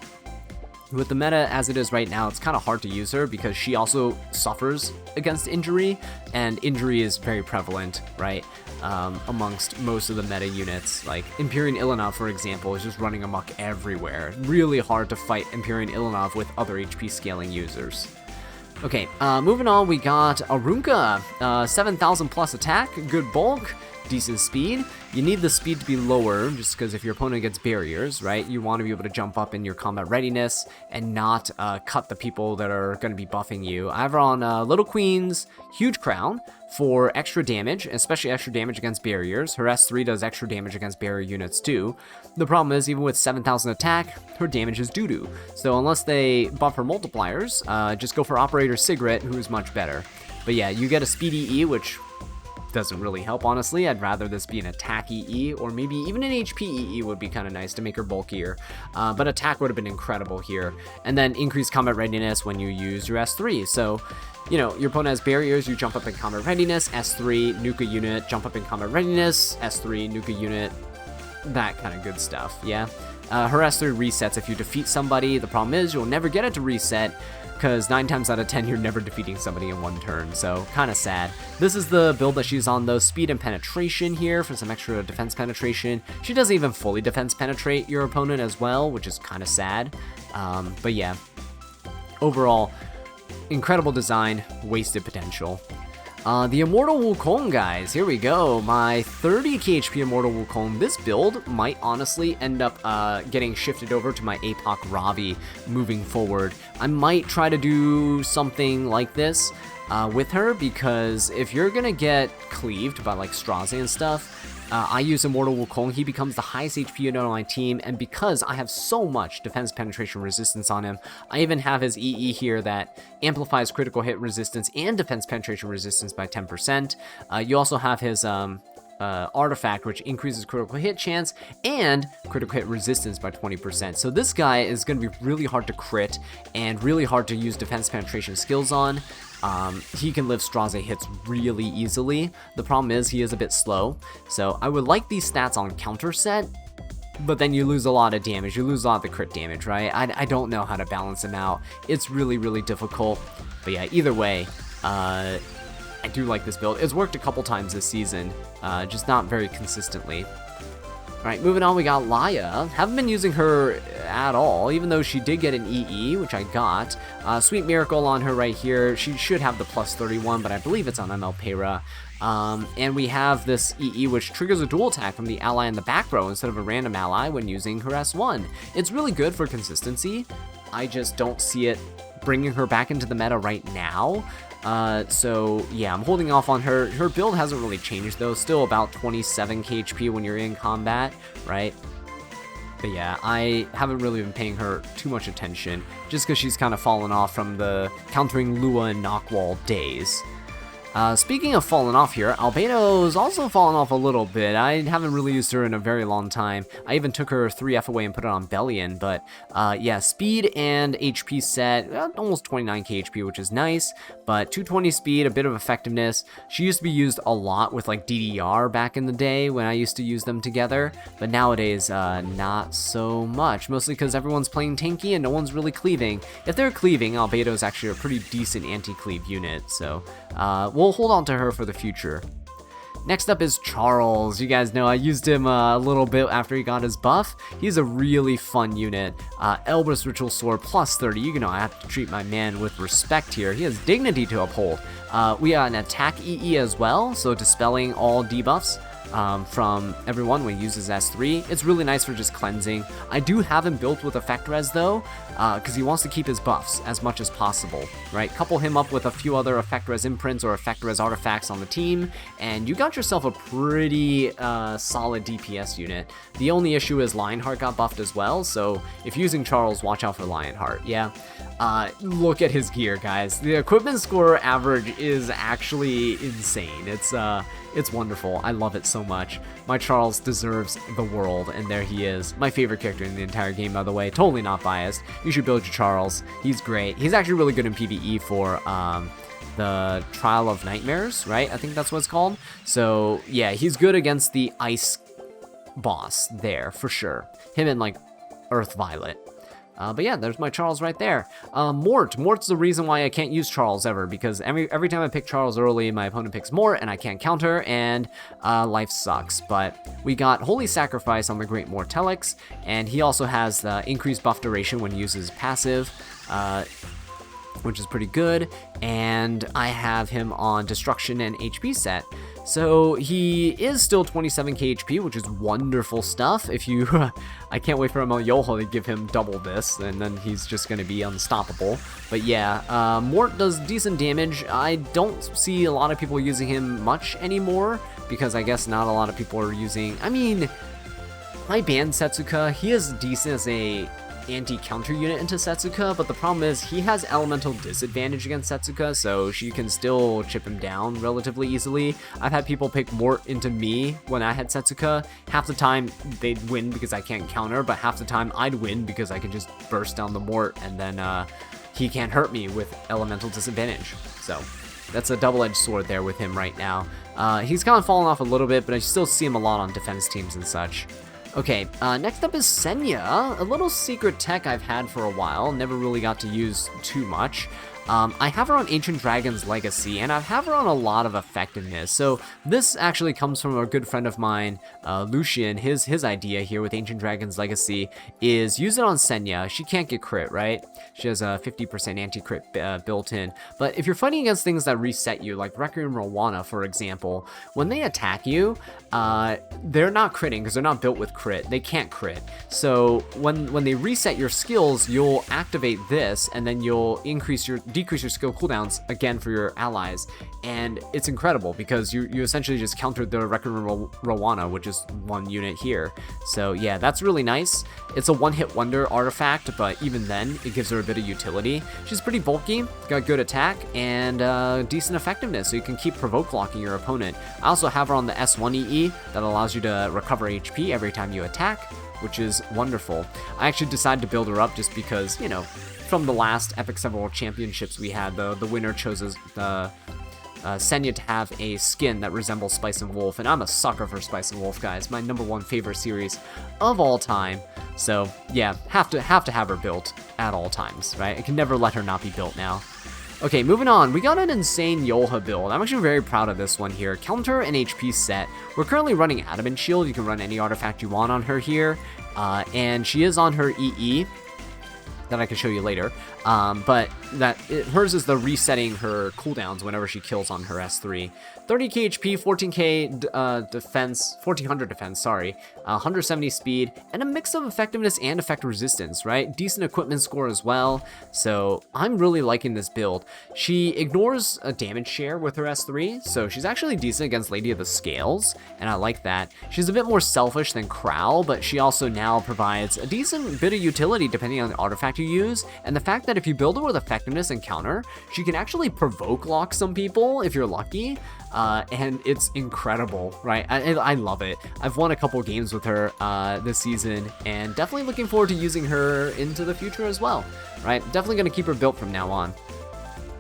with the meta as it is right now, it's kind of hard to use her because she also suffers against injury, and injury is very prevalent, right? amongst most of the meta units. Like Empyrean Ilynav, for example, is just running amok everywhere. Really hard to fight Empyrean Ilynav with other HP scaling users. Okay, moving on, we got Arunka, 7,000 plus attack, good bulk, decent speed. You need the speed to be lower just because if your opponent gets barriers, right, you want to be able to jump up in your combat readiness and not cut the people that are going to be buffing you. I have her on Little Queen's Huge Crown for extra damage, especially extra damage against barriers. Her S3 does extra damage against barrier units too. The problem is, even with 7,000 attack, her damage is doo-doo. So unless they buff her multipliers, just go for Operator Cigarette, who's much better. But yeah, you get a speedy E, which doesn't really help, honestly. I'd rather this be an attack EE, or maybe even an HP EE would be kind of nice to make her bulkier. But attack would have been incredible here. And then increased combat readiness when you use your S3. So, you know, your opponent has barriers, you jump up in combat readiness, S3, nuke a unit, jump up in combat readiness, S3, nuke a unit, that kind of good stuff, yeah? Her S3 resets if you defeat somebody. The problem is you'll never get it to reset, because 9 times out of 10 you're never defeating somebody in one turn, so kind of sad. This is the build that she's on though, speed and penetration here for some extra defense penetration. She doesn't even fully defense penetrate your opponent as well, which is kind of sad. But yeah, overall, incredible design, wasted potential. The Immortal Wukong, guys, here we go. My 30 KHP Immortal Wukong. This build might honestly end up getting shifted over to my APOC Ravi moving forward. I might try to do something like this with her, because if you're gonna get cleaved by like Straze and stuff, I use Immortal Wukong. He becomes the highest HP unit on my team, and because I have so much defense penetration resistance on him, I even have his EE here that amplifies critical hit resistance and defense penetration resistance by 10%. You also have his artifact, which increases critical hit chance and critical hit resistance by 20%. So this guy is going to be really hard to crit and really hard to use defense penetration skills on. He can live Straze hits really easily. The problem is he is a bit slow, so I would like these stats on counter set, but then you lose a lot of damage. You lose a lot of the crit damage, right? I don't know how to balance them out. It's really, really difficult. But yeah, either way, I do like this build. It's worked a couple times this season, just not very consistently. Alright, moving on, we got Laya. Haven't been using her at all, even though she did get an EE, which I got. Sweet Miracle on her right here. She should have the plus 31, but I believe it's on ML Pera. And we have this EE, which triggers a dual attack from the ally in the back row instead of a random ally when using her S1. It's really good for consistency. I just don't see it bringing her back into the meta right now. So yeah, I'm holding off on her. Her build hasn't really changed though, still about 27 KHP when you're in combat, right? But yeah, I haven't really been paying her too much attention, just because she's kind of fallen off from the countering Lua and Nahkwol days. Speaking of falling off here, Albedo's also fallen off a little bit. I haven't really used her in a very long time. I even took her 3F away and put it on Bellion, but yeah, speed and HP set, almost 29 KHP, which is nice, but 220 speed, a bit of effectiveness. She used to be used a lot with like DDR back in the day when I used to use them together, but nowadays not so much, mostly because everyone's playing tanky and no one's really cleaving. If they're cleaving, Albedo's actually a pretty decent anti-cleave unit, so we'll hold on to her for the future. Next up is Charles. You guys know I used him a little bit after he got his buff. He's a really fun unit. Elbrus Ritual Sword plus 30. You know I have to treat my man with respect here. He has dignity to uphold. We got an attack EE as well, so dispelling all debuffs from everyone when he uses S3. It's really nice for just cleansing. I do have him built with Effect Res though, because he wants to keep his buffs as much as possible, right? Couple him up with a few other Effect Res imprints or Effect Res artifacts on the team, and you got yourself a pretty solid DPS unit. The only issue is Lionheart got buffed as well, so if using Charles, watch out for Lionheart, yeah? Look at his gear, guys. The equipment score average is actually insane. It's wonderful. I love it so much. My Charles deserves the world, and there he is. My favorite character in the entire game, by the way. Totally not biased. You should build your Charles. He's great. He's actually really good in PvE for the Trial of Nightmares, right? I think that's what it's called. So yeah, he's good against the ice boss there for sure. Him and like Earth Violet. But yeah, there's my Charles right there. Mort's the reason why I can't use Charles ever, because every time I pick Charles early, my opponent picks Mort, and I can't counter, and life sucks. But we got Holy Sacrifice on the Great Mortelix, and he also has the increased buff duration when he uses passive, which is pretty good, and I have him on Destruction and HP set. So he is still 27k HP, which is wonderful stuff. If you, I can't wait for him on Yoho to give him double this, and then he's just going to be unstoppable. But yeah, Mort does decent damage. I don't see a lot of people using him much anymore, because I guess not a lot of people are using, I mean, I banned Setsuka. He is decent as a anti-counter unit into Setsuka, but the problem is he has elemental disadvantage against Setsuka, so she can still chip him down relatively easily. I've had people pick Mort into me when I had Setsuka. Half the time they'd win because I can't counter, but half the time I'd win because I can just burst down the Mort, and then he can't hurt me with elemental disadvantage. So that's a double-edged sword there with him right now. He's kind of fallen off a little bit, but I still see him a lot on defense teams and such. Okay, next up is Cermia, a little secret tech I've had for a while, never really got to use too much. I have her on Ancient Dragon's Legacy, and I have her on a lot of effectiveness. So this actually comes from a good friend of mine, Lucian. His idea here with Ancient Dragon's Legacy is use it on Cermia. She can't get crit, right? She has a 50% anti-crit built in. But if you're fighting against things that reset you, like Requiem Rowana, for example, when they attack you, they're not critting because they're not built with crit. They can't crit. So when they reset your skills, you'll activate this, and then you'll decrease your skill cooldowns again for your allies, and it's incredible because you essentially just countered the Requiem Rowana, which is one unit here. So yeah, that's really nice. It's a one-hit wonder artifact, but even then, it gives her a bit of utility. She's pretty bulky, got good attack, and decent effectiveness, so you can keep provoke locking your opponent. I also have her on the S1 EE that allows you to recover HP every time you attack, which is wonderful. I actually decided to build her up just because, you know, from the last Epic 7 World Championships we had, the winner chose Cermia to have a skin that resembles Spice and Wolf, and I'm a sucker for Spice and Wolf, guys. My #1 favorite series of all time. So yeah, have to have her built at all times, right? I can never let her not be built now. Okay, moving on. We got an insane Yolha build. I'm actually very proud of this one here. Counter and HP set. We're currently running Adamant Shield. You can run any artifact you want on her here, and she is on her EE. That I can show you later, but hers is the resetting her cooldowns whenever she kills on her S3. 30k HP, 14k defense, 1400 defense, sorry, 170 speed, and a mix of effectiveness and effect resistance, right? Decent equipment score as well, so I'm really liking this build. She ignores a damage share with her S3, so she's actually decent against Lady of the Scales, and I like that. She's a bit more selfish than Krau, but she also now provides a decent bit of utility depending on the artifact you use, and the fact that if you build her with effectiveness and counter, she can actually provoke lock some people if you're lucky, and it's incredible, right? I love it. I've won a couple games with her this season, and definitely looking forward to using her into the future as well, right? Definitely going to keep her built from now on.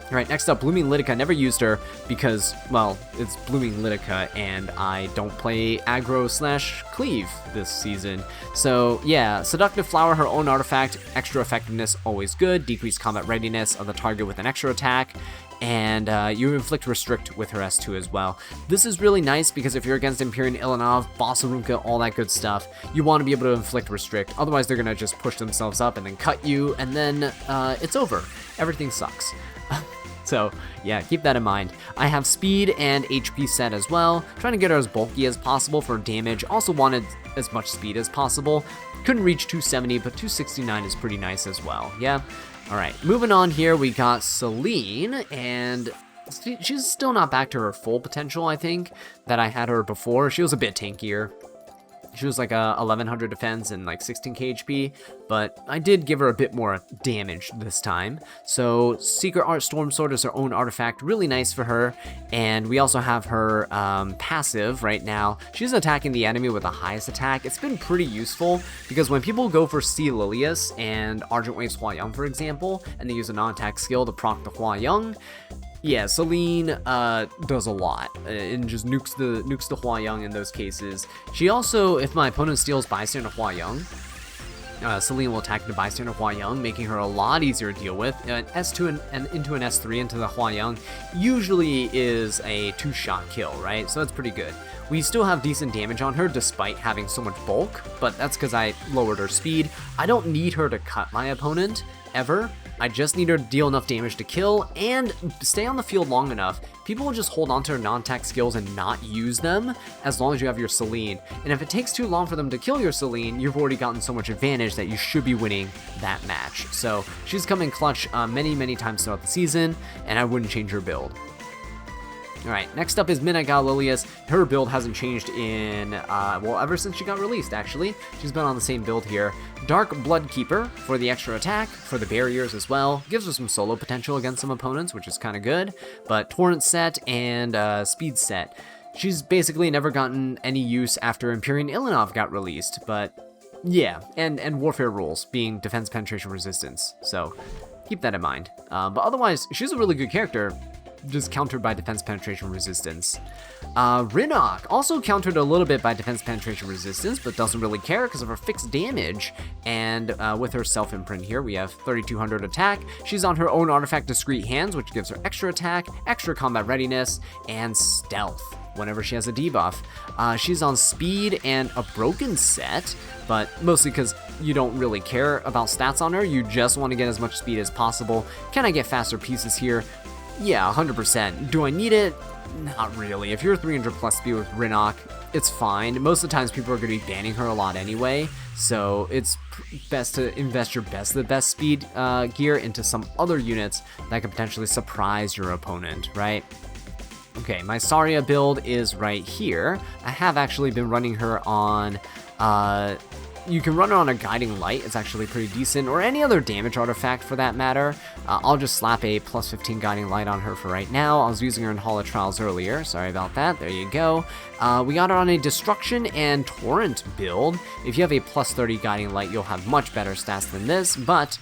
Alright, next up, Blooming Lidica. Never used her because, well, it's Blooming Lidica and I don't play aggro/cleave this season. So, yeah, Seductive Flower, her own artifact, extra effectiveness, always good, decreased combat readiness of the target with an extra attack, and you inflict restrict with her S2 as well. This is really nice because if you're against Empyrean Ilynav, Bossarunka, all that good stuff, you want to be able to inflict restrict, otherwise they're going to just push themselves up and then cut you, and then it's over. Everything sucks. So yeah, keep that in mind. I have speed and HP set as well, trying to get her as bulky as possible for damage. Also wanted as much speed as possible. Couldn't reach 270, but 269 is pretty nice as well. Yeah. All right, moving on here, we got Celine, and she's still not back to her full potential, I think, that I had her before. She was a bit tankier. She was like a 1100 defense and like 16k HP, but I did give her a bit more damage this time. So Secret Art Storm Sword is her own artifact, really nice for her. And we also have her passive right now. She's attacking the enemy with the highest attack. It's been pretty useful because when people go for C Lilias and Argent Waves Hua Young, for example, and they use a non-attack skill to proc the Hua Young, yeah, Celine does a lot and just nukes the Hua Young in those cases. She also, if my opponent steals Bystander Hua Young, Celine will attack the bystander Huayang, making her a lot easier to deal with. An S2 and into an S3 into the Huayang usually is a 2-shot kill, right? So that's pretty good. We still have decent damage on her despite having so much bulk, but that's because I lowered her speed. I don't need her to cut my opponent, ever. I just need her to deal enough damage to kill and stay on the field long enough. People will just hold on to her non-attack skills and not use them as long as you have your Celine. And if it takes too long for them to kill your Celine, you've already gotten so much advantage that you should be winning that match. So she's come in clutch many times throughout the season, and I wouldn't change her build. Alright, next up is Midnight Gal Lilias. Her build hasn't changed in, well, ever since she got released, actually. She's been on the same build here. Dark Bloodkeeper for the extra attack, for the barriers as well. Gives her some solo potential against some opponents, which is kind of good. But Torrent set and Speed set. She's basically never gotten any use after Empyrean Ilynav got released, but yeah, and Warfare rules, being defense, penetration, resistance. So keep that in mind. But otherwise, she's a really good character, just countered by defense, penetration, resistance. Rinnock, also countered a little bit by defense, penetration, resistance, but doesn't really care because of her fixed damage. And with her self-imprint here, we have 3200 attack. She's on her own artifact Discreet Hands, which gives her extra attack, extra combat readiness, and stealth whenever she has a debuff. She's on speed and a broken set, but mostly because you don't really care about stats on her. You just want to get as much speed as possible. Can I get faster pieces here? Yeah, 100%. Do I need it? Not really. If you're 300 plus speed with Rinnock, it's fine. Most of the times people are going to be banning her a lot anyway, so it's best to invest your the best speed gear into some other units that could potentially surprise your opponent, right? Okay, my Saria build is right here. I have actually been running her on you can run her on a Guiding Light, it's actually pretty decent, or any other damage artifact for that matter. I'll just slap a plus 15 Guiding Light on her for right now. I was using her in Hall of Trials earlier, sorry about that, there you go. We got her on a Destruction and Torrent build. If you have a plus 30 Guiding Light, you'll have much better stats than this, but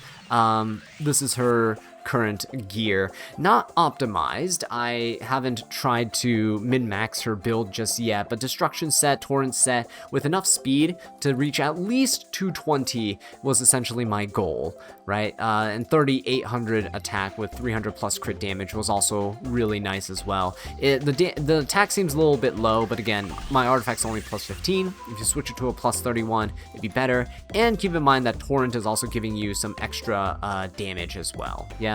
this is her current gear. Not optimized. I haven't tried to min-max her build just yet, but Destruction set, Torrent set, with enough speed to reach at least 220 was essentially my goal, right? And 3800 attack with 300 plus crit damage was also really nice as well. The attack seems a little bit low, but again, my artifact's only plus 15. If you switch it to a plus 31, it'd be better. And keep in mind that Torrent is also giving you some extra damage as well. Yeah.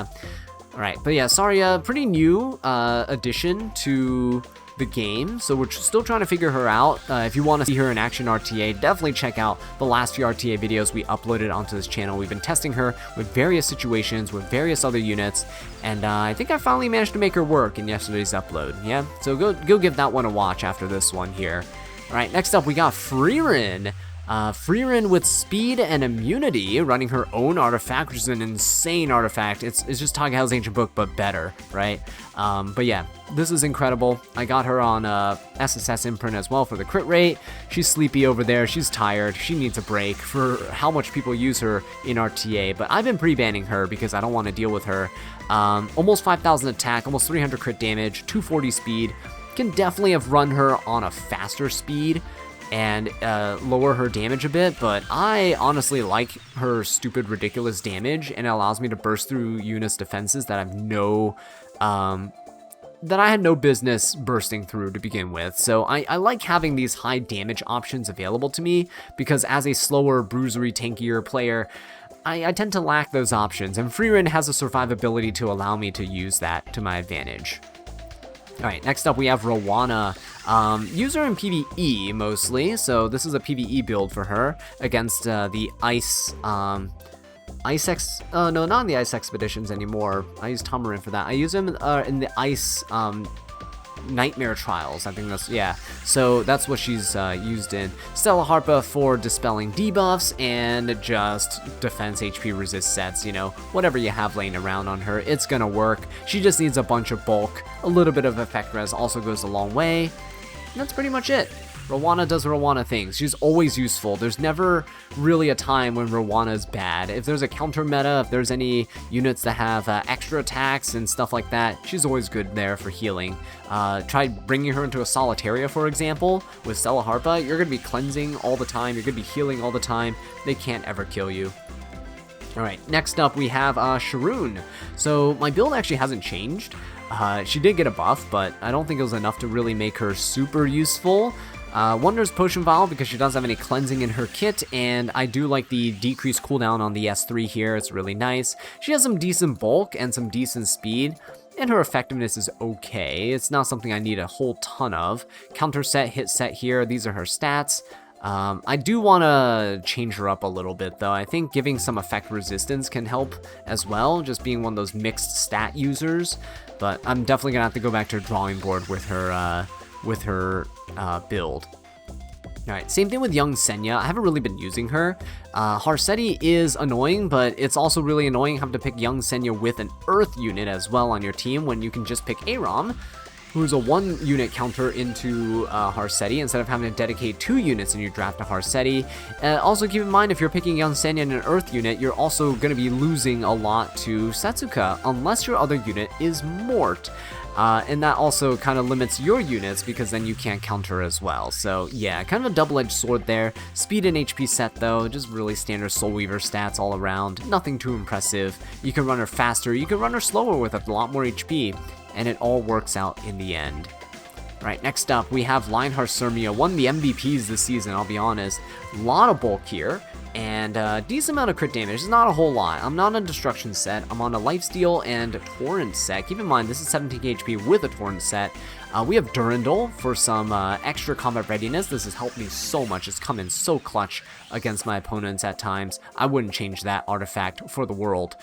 Alright, but yeah, Saria, pretty new addition to the game, so we're still trying to figure her out. If you want to see her in action RTA, definitely check out the last few RTA videos we uploaded onto this channel. We've been testing her with various situations, with various other units, and I think I finally managed to make her work in yesterday's upload, yeah? So go give that one a watch after this one here. Alright, next up we got Frieren. Frieren with speed and immunity, running her own artifact, which is an insane artifact. It's just Taegal's Ancient Book, but better, right? But yeah, this is incredible. I got her on SSS imprint as well for the crit rate. She's sleepy over there. She's tired. She needs a break for how much people use her in RTA, but I've been pre-banning her because I don't want to deal with her. Almost 5,000 attack, almost 300 crit damage, 240 speed. Can definitely have run her on a faster speed and lower her damage a bit, but I honestly like her stupid, ridiculous damage, and it allows me to burst through units' defenses that I had no business bursting through to begin with. So I like having these high damage options available to me, because as a slower, bruisery, tankier player, I tend to lack those options, and Frieren has a survivability to allow me to use that to my advantage. Alright, next up we have Rowana. Use her in PvE mostly, so this is a PvE build for her against the Ice no, not in the Ice Expeditions anymore. I use Tamarin for that. I use him in the Ice Nightmare Trials, I think that's, yeah. So that's what she's used in. Stella Harpa for dispelling debuffs and just defense HP resist sets, you know, whatever you have laying around on her, it's gonna work. She just needs a bunch of bulk. A little bit of effect res also goes a long way. And that's pretty much it. Rowana does Rowana things. She's always useful. There's never really a time when Rowana is bad. If there's a counter meta, if there's any units that have extra attacks and stuff like that, she's always good there for healing. Try bringing her into a Solitaria, for example, with Stella Harpa. You're going to be cleansing all the time. You're going to be healing all the time. They can't ever kill you. Alright, next up we have Sharoon. So my build actually hasn't changed. She did get a buff, but I don't think it was enough to really make her super useful. Wonders Potion Vial because she doesn't have any cleansing in her kit, and I do like the decreased cooldown on the S3 here. It's really nice. She has some decent bulk and some decent speed, and her effectiveness is okay. It's not something I need a whole ton of. Counter set, hit set here, these are her stats. I do want to change her up a little bit, though. I think giving some effect resistance can help as well, just being one of those mixed stat users. But I'm definitely going to have to go back to the drawing board with her build. Alright, same thing with young Senya. I haven't really been using her. Harsetti is annoying, but it's also really annoying having to pick young Senya with an Earth unit as well on your team when you can just pick Aram, who's a 1 unit counter into Harsetti instead of having to dedicate 2 units in your draft to Harsetti. Also keep in mind, if you're picking young Senya in an Earth unit, you're also going to be losing a lot to Setsuka unless your other unit is Mort. And that also kind of limits your units because then you can't counter as well. So yeah, kind of a double-edged sword there. Speed and HP set though, just really standard Soul Weaver stats all around. Nothing too impressive. You can run her faster, you can run her slower with a lot more HP, and it all works out in the end. Right, next up we have Lionheart Cermia, one of the MVPs this season, I'll be honest. A lot of bulk here, and a decent amount of crit damage. It's not a whole lot. I'm not on Destruction set, I'm on a Lifesteal and a Torrent set. Keep in mind, this is 17 HP with a Torrent set. We have Durandal for some extra combat readiness. This has helped me so much. It's come in so clutch against my opponents at times. I wouldn't change that artifact for the world.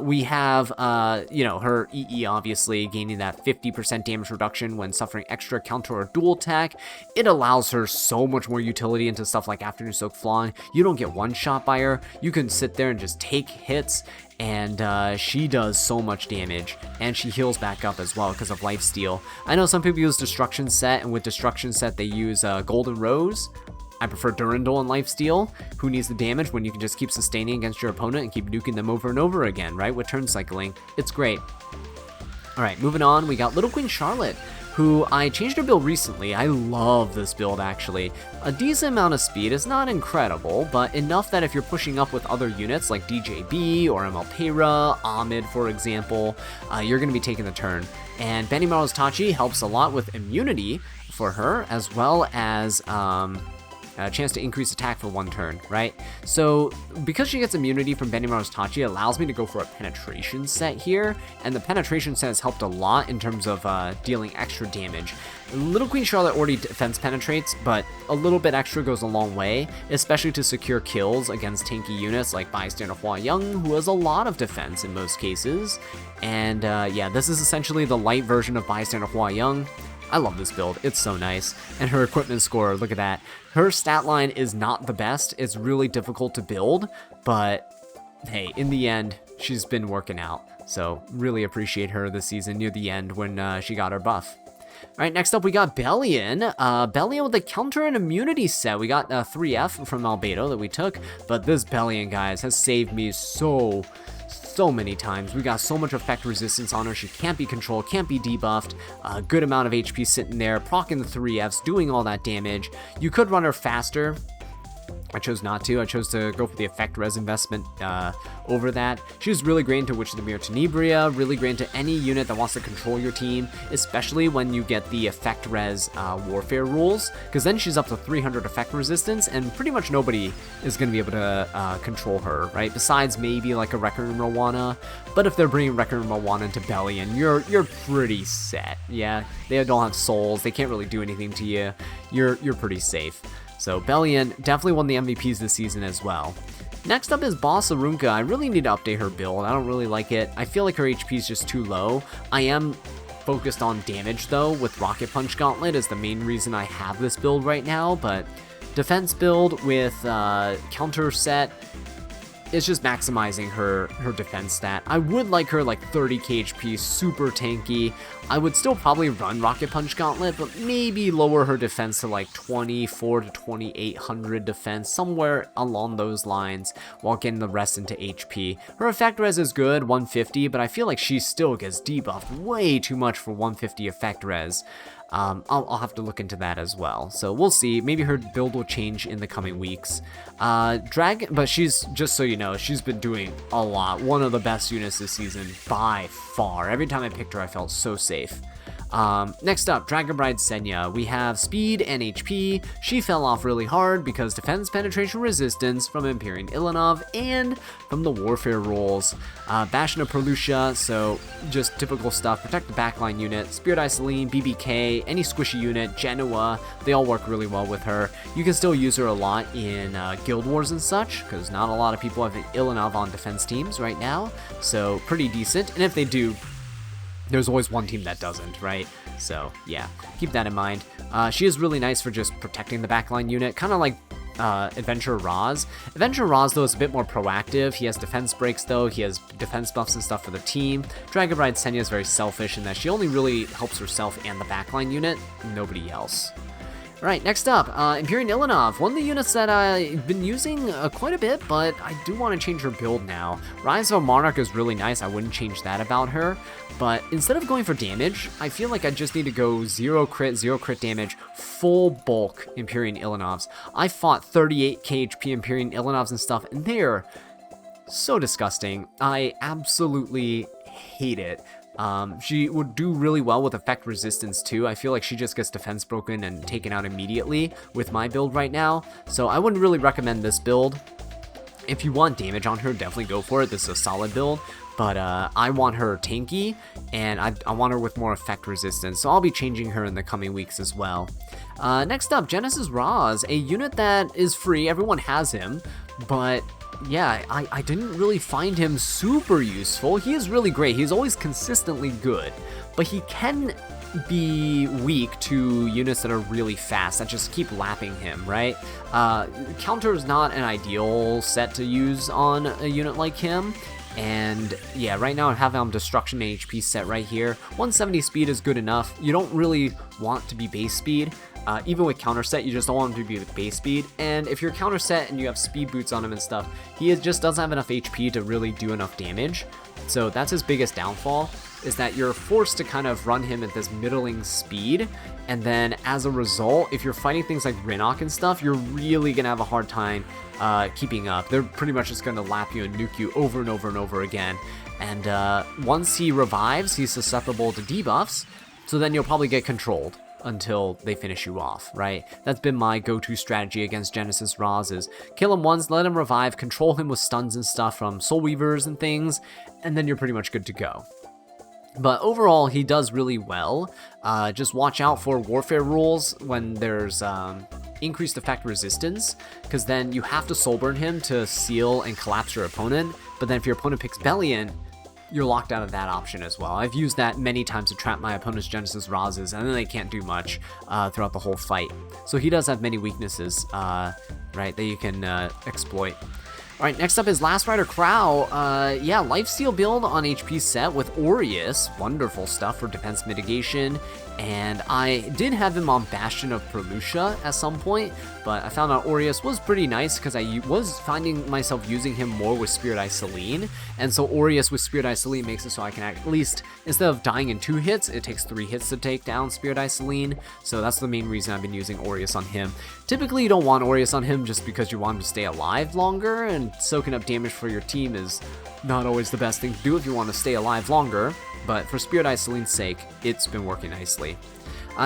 We have, her EE obviously gaining that 50% damage reduction when suffering extra counter or dual attack. It allows her so much more utility into stuff like Afternoon Soak Flan. You don't get one shot by her. You can sit there and just take hits, and she does so much damage, and she heals back up as well because of Lifesteal. I know some people use Destruction set, and with Destruction set they use Golden Rose. I prefer Durandal and Lifesteal. Who needs the damage when you can just keep sustaining against your opponent and keep nuking them over and over again, right? With turn cycling, it's great. Alright, moving on, we got Little Queen Charlotte, who I changed her build recently. I love this build, actually. A decent amount of speed is not incredible, but enough that if you're pushing up with other units like DJB or MLPera, Ahmed, for example, you're going to be taking the turn. And Benimaru's Tachi helps a lot with immunity for her, as well as a chance to increase attack for 1 turn, right? So because she gets immunity from Benimaru's Tachi, it allows me to go for a penetration set here, and the penetration set has helped a lot in terms of dealing extra damage. Little Queen Charlotte already defense penetrates, but a little bit extra goes a long way, especially to secure kills against tanky units like Bystander Hua Young, who has a lot of defense in most cases. And yeah, this is essentially the light version of Bystander Hua Young. I love this build, it's so nice. And her equipment score, look at that. Her stat line is not the best, it's really difficult to build, but hey, in the end, she's been working out. So really appreciate her this season near the end when she got her buff. Alright, next up we got Bellion. Bellion with a counter and immunity set. We got 3F from Albedo that we took, but this Bellion, guys, has saved me so many times. We got so much effect resistance on her. She can't be controlled, can't be debuffed. A good amount of HP sitting there, proccing the 3Fs, doing all that damage. You could run her faster. I chose not to. I chose to go for the effect res investment over that. She was really great into Witch of the Mirror Tenebria, really great into any unit that wants to control your team, especially when you get the effect res warfare rules, because then she's up to 300 effect resistance, and pretty much nobody is going to be able to control her, right? Besides maybe like a Wrecker and Rowana, but if they're bringing Wrecker and Rowana into Bellion, you're pretty set, yeah? They don't have souls, they can't really do anything to you, you're pretty safe. So Bellion, definitely one of the MVPs this season as well. Next up is Boss Arunka. I really need to update her build. I don't really like it. I feel like her HP is just too low. I am focused on damage though, with Rocket Punch Gauntlet is the main reason I have this build right now, but defense build with counter set, it's just maximizing her defense stat. I would like her like 30 KHP, super tanky. I would still probably run Rocket Punch Gauntlet, but maybe lower her defense to like 24 to 2800 defense, somewhere along those lines, while getting the rest into HP. Her effect res is good, 150, but I feel like she still gets debuffed way too much for 150 effect res. I'll have to look into that as well. So we'll see. Maybe her build will change in the coming weeks. But she's, just so you know, she's been doing a lot. One of the best units this season by far. Every time I picked her, I felt so safe. Next up, Dragon Bride Senya. We have speed and HP. She fell off really hard because defense, penetration, resistance from Empyrean Ilynav and from the warfare rules. Bastion of Perlucia, so just typical stuff. Protect the backline unit. Spirit Eye Celine, BBK, any squishy unit, Jenua, they all work really well with her. You can still use her a lot in Guild Wars and such, because not a lot of people have an Ilynav on defense teams right now, so pretty decent. And if they do, there's always one team that doesn't, right? So yeah, keep that in mind. She is really nice for just protecting the backline unit, kind of like Adventure Roz. Adventure Roz, though, is a bit more proactive. He has defense breaks, though. He has defense buffs and stuff for the team. Dragon Bride Senya is very selfish in that she only really helps herself and the backline unit, nobody else. Alright, next up, Empyrean Ilynav, one of the units that I've been using quite a bit, but I do want to change her build now. Rise of a Monarch is really nice, I wouldn't change that about her, but instead of going for damage, I feel like I just need to go 0 crit damage, full bulk Empyrean Ilynovs. I fought 38 KHP Empyrean Ilynovs and stuff, and they're so disgusting. I absolutely hate it. She would do really well with effect resistance too. I feel like she just gets defense broken and taken out immediately with my build right now, so I wouldn't really recommend this build. If you want damage on her, definitely go for it. This is a solid build, but I want her tanky, and I want her with more effect resistance, so I'll be changing her in the coming weeks as well. Next up, Genesis Roz, a unit that is free. Everyone has him, but yeah, I didn't really find him super useful. He is really great. He's always consistently good, but he can be weak to units that are really fast that just keep lapping him, right? Counter is not an ideal set to use on a unit like him. And yeah, right now I have him on Destruction HP set right here. 170 speed is good enough. You don't really want to be base speed. Even with counter set, you just don't want him to be with base speed. And if you're counter set and you have speed boots on him and stuff, he just doesn't have enough HP to really do enough damage. So that's his biggest downfall, is that you're forced to kind of run him at this middling speed. And then as a result, if you're fighting things like Rinnock and stuff, you're really going to have a hard time keeping up. They're pretty much just going to lap you and nuke you over and over and over again. And once he revives, he's susceptible to debuffs, so then you'll probably get controlled until they finish you off, right? That's been my go-to strategy against Genesis Roz, is kill him once, let him revive, control him with stuns and stuff from Soul Weavers and things, and then you're pretty much good to go. But overall, he does really well. Just watch out for warfare rules when there's increased effect resistance, because then you have to soul burn him to seal and collapse your opponent, but then if your opponent picks Bellion, you're locked out of that option as well. I've used that many times to trap my opponent's Genesis Rozes, and then they can't do much throughout the whole fight. So he does have many weaknesses, right, that you can exploit. Alright, next up is Last Rider Krau. Yeah, Lifesteal build on HP set with Aureus. Wonderful stuff for defense mitigation. And I did have him on Bastion of Perlucia at some point, but I found out Aureus was pretty nice because I was finding myself using him more with Spirit Eye Celine. And so Aureus with Spirit Eye Celine makes it so I can at least, instead of dying in 2 hits, it takes 3 hits to take down Spirit Eye Celine. So that's the main reason I've been using Aureus on him. Typically you don't want Aureus on him just because you want him to stay alive longer, and soaking up damage for your team is not always the best thing to do if you want to stay alive longer. But for Spirit Eye Celine's sake, it's been working nicely.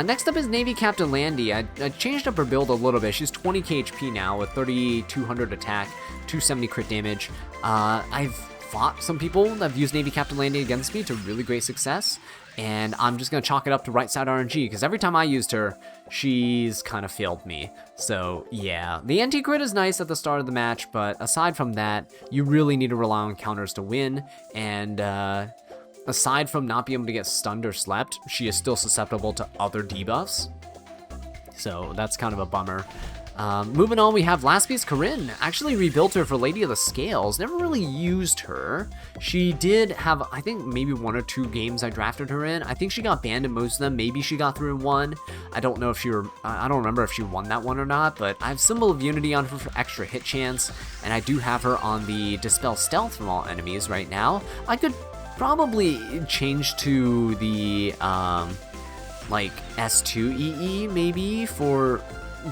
Next up is Navy Captain Landy. I changed up her build a little bit. She's 20 KHP now with 3200 attack, 270 crit damage. I've fought some people that have used Navy Captain Landy against me to really great success, and I'm just going to chalk it up to right side RNG, because every time I used her, she's kind of failed me. So yeah, the anti-crit is nice at the start of the match, but aside from that, you really need to rely on counters to win, and aside from not being able to get stunned or slept, she is still susceptible to other debuffs. So that's kind of a bummer. Moving on, we have last piece Corinne. Actually rebuilt her for Lady of the Scales. Never really used her. She did have, I think, maybe 1 or 2 games I drafted her in. I think she got banned in most of them. Maybe she got through in one. I don't know if I don't remember if she won that one or not, but I have Symbol of Unity on her for extra hit chance, and I do have her on the Dispel Stealth from all enemies right now. I could probably change to the, like, S2 EE, maybe, for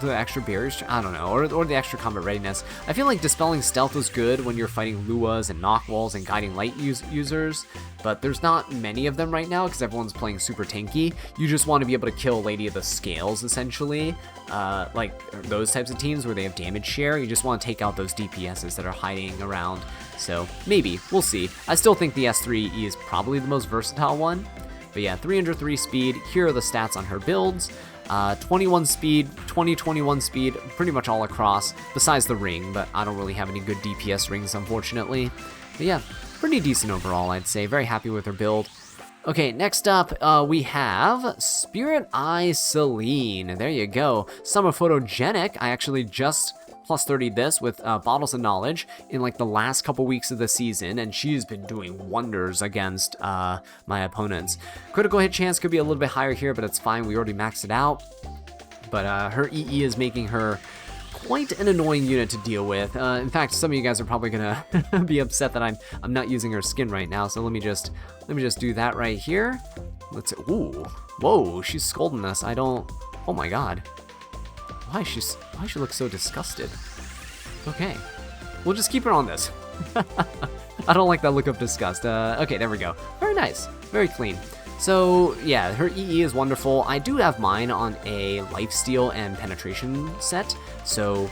the extra barriers, I don't know, or the extra combat readiness. I feel like Dispelling Stealth was good when you're fighting Luas and Nahkwols and Guiding Light users, but there's not many of them right now because everyone's playing super tanky. You just want to be able to kill Lady of the Scales, essentially, like those types of teams where they have damage share. You just want to take out those DPSs that are hiding around, so maybe, we'll see. I still think the S3E is probably the most versatile one, but yeah, 303 speed, here are the stats on her builds. 21 speed, 21 speed, pretty much all across, besides the ring, but I don't really have any good DPS rings, unfortunately. But yeah, pretty decent overall, I'd say. Very happy with her build. Okay, next up, we have Spirit Eye Celine. There you go. Summer Photogenic. I actually just plus 30 this with Bottles of Knowledge in like the last couple weeks of the season, and she's been doing wonders against my opponents. Critical hit chance could be a little bit higher here, but it's fine. We already maxed it out. But her EE is making her quite an annoying unit to deal with. In fact, some of you guys are probably gonna be upset that I'm not using her skin right now. So let me just do that right here. Let's. Ooh, whoa, she's scolding us. I don't. Oh my God. Why she looks so disgusted? Okay, we'll just keep her on this. I don't like that look of disgust. Okay, there we go. Very nice, very clean. So yeah, her EE is wonderful. I do have mine on a lifesteal and penetration set, so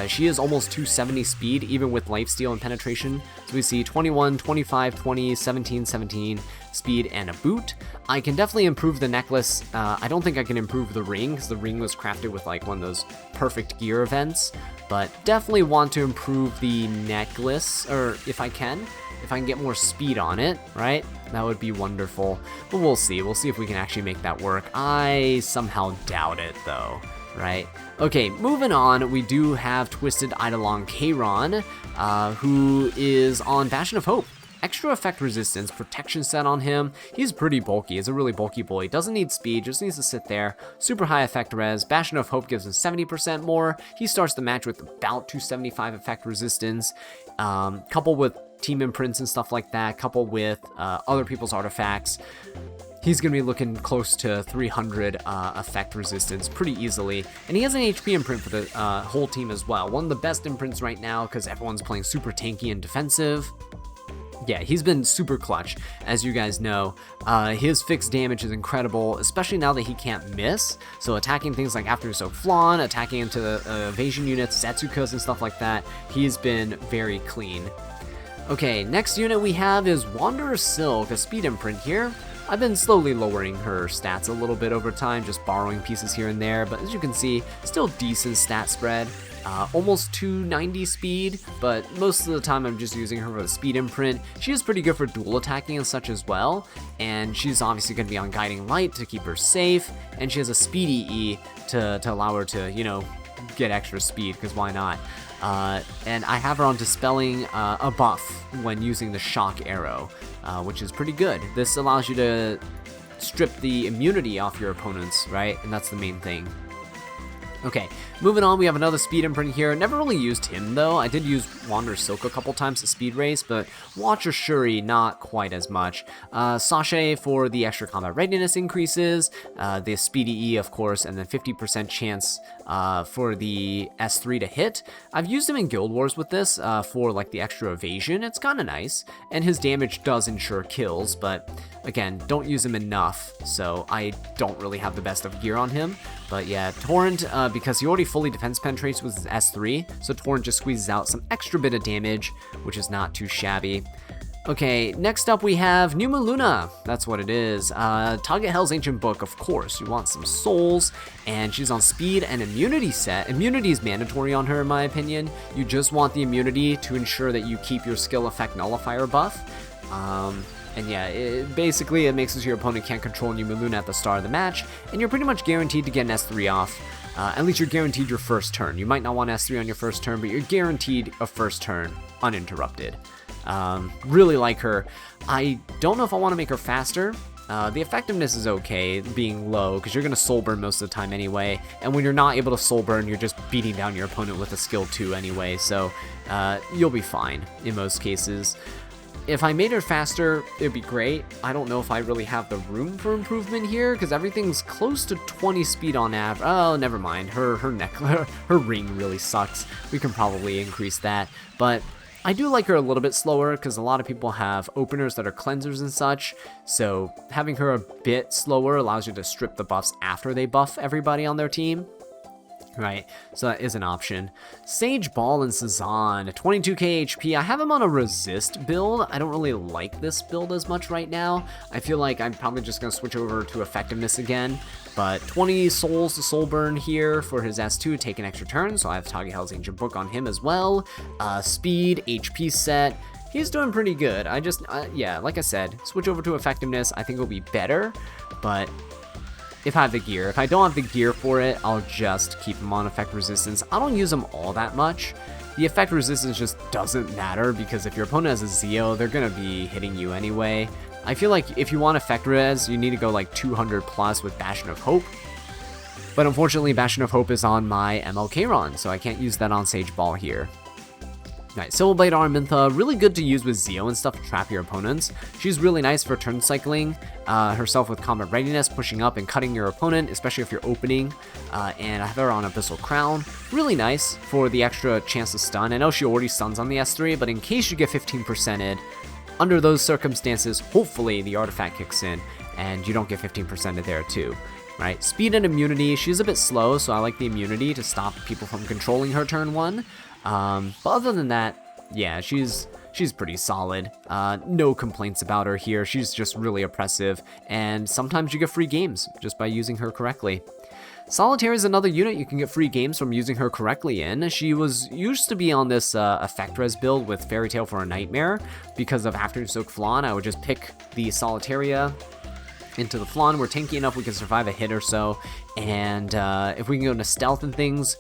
she is almost 270 speed even with lifesteal and penetration. So we see 21, 25, 20, 17, 17 speed and a boot. I can definitely improve the necklace. I don't think I can improve the ring because the ring was crafted with like one of those perfect gear events, but definitely want to improve the necklace, or if I can get more speed on it, right? That would be wonderful. But we'll see. We'll see if we can actually make that work. I somehow doubt it though, right? Okay, moving on, we do have Twisted Eidolon Kairon, who is on Bastion of Hope. Extra effect resistance, protection set on him. He's pretty bulky. He's a really bulky boy. Doesn't need speed, just needs to sit there. Super high effect res. Bastion of Hope gives him 70% more. He starts the match with about 275 effect resistance, coupled with team imprints and stuff like that, coupled with other people's artifacts. He's going to be looking close to 300 effect resistance pretty easily. And he has an HP imprint for the whole team as well. One of the best imprints right now because everyone's playing super tanky and defensive. Yeah, he's been super clutch, as you guys know. His fixed damage is incredible, especially now that he can't miss. So attacking things like After Soak Flan, attacking into the evasion units, Setsukas and stuff like that, he's been very clean. Okay, next unit we have is Wanderer Silk, a speed imprint here. I've been slowly lowering her stats a little bit over time, just borrowing pieces here and there, but as you can see, still decent stat spread. Almost 290 speed, but most of the time I'm just using her for the speed imprint. She is pretty good for dual attacking and such as well, and she's obviously going to be on Guiding Light to keep her safe, and she has a speedy E to allow her to, you know, get extra speed, because why not? And I have her on Dispelling a buff when using the Shock Arrow, which is pretty good. This allows you to strip the immunity off your opponents, right? And that's the main thing. Okay, moving on, we have another speed imprint here. Never really used him though. I did use Wander Silk a couple times to speed race, but Watcher Shuri not quite as much. Sachet for the extra combat readiness increases, the speedy E of course, and then 50% chance for the S3 to hit. I've used him in Guild Wars with this for like the extra evasion. It's kind of nice, and his damage does ensure kills, but again, don't use him enough, so I don't really have the best of gear on him. But yeah, Torrent, because he already fully defense penetrates with his S3, so Torrent just squeezes out some extra bit of damage, which is not too shabby. Okay, next up we have Numa Luna. That's what it is. Target Hell's Ancient Book, of course. You want some souls, and she's on speed and immunity set. Immunity is mandatory on her, in my opinion. You just want the immunity to ensure that you keep your skill effect nullifier buff. And yeah, basically it makes it so your opponent can't control Numa Luna at the start of the match, and you're pretty much guaranteed to get an S3 off. At least you're guaranteed your first turn. You might not want S3 on your first turn, but you're guaranteed a first turn uninterrupted. Really like her. I don't know if I want to make her faster. The effectiveness is okay, being low, because you're going to soul burn most of the time anyway, and when you're not able to soul burn, you're just beating down your opponent with a skill 2 anyway, so you'll be fine in most cases. If I made her faster, it'd be great. I don't know if I really have the room for improvement here, because everything's close to 20 speed on average. Oh, never mind. Her ring really sucks. We can probably increase that, but I do like her a little bit slower because a lot of people have openers that are cleansers and such, so having her a bit slower allows you to strip the buffs after they buff everybody on their team. Right, so that is an option. Sage Ball and Cezanne, 22k HP. I have him on a resist build. I don't really like this build as much right now. I feel like I'm probably just going to switch over to effectiveness again. But 20 souls to soul burn here for his S2, take an extra turn, so I have Tagehel's Ancient Book on him as well. Speed, HP set. He's doing pretty good. I just, yeah, like I said, switch over to effectiveness. I think it'll be better, but if I have the gear. If I don't have the gear for it, I'll just keep him on effect resistance. I don't use him all that much. The effect resistance just doesn't matter because if your opponent has a Zeo, they're going to be hitting you anyway. I feel like if you want effect res, you need to go like 200 plus with Bastion of Hope. But unfortunately, Bastion of Hope is on my MLK run, so I can't use that on Sage Ball here. Alright, Silverblade Araminta, really good to use with Zeo and stuff to trap your opponents. She's really nice for turn cycling herself with combat readiness, pushing up and cutting your opponent, especially if you're opening. And I have her on Abyssal Crown. Really nice for the extra chance to stun. I know she already stuns on the S3, but in case you get 15%ed, under those circumstances, hopefully the artifact kicks in and you don't get 15%ed there too. Right, speed and immunity, she's a bit slow, so I like the immunity to stop people from controlling her turn 1. But other than that, yeah, she's pretty solid. No complaints about her here. She's just really oppressive, and sometimes you get free games just by using her correctly. Solitaire is another unit you can get free games from using her correctly in. She used to be on this effect res build with Fairy Tale for a Nightmare. Because of Afternoon Soak Flan, I would just pick the Solitaria into the Flan. We're tanky enough we can survive a hit or so, and if we can go into stealth and things,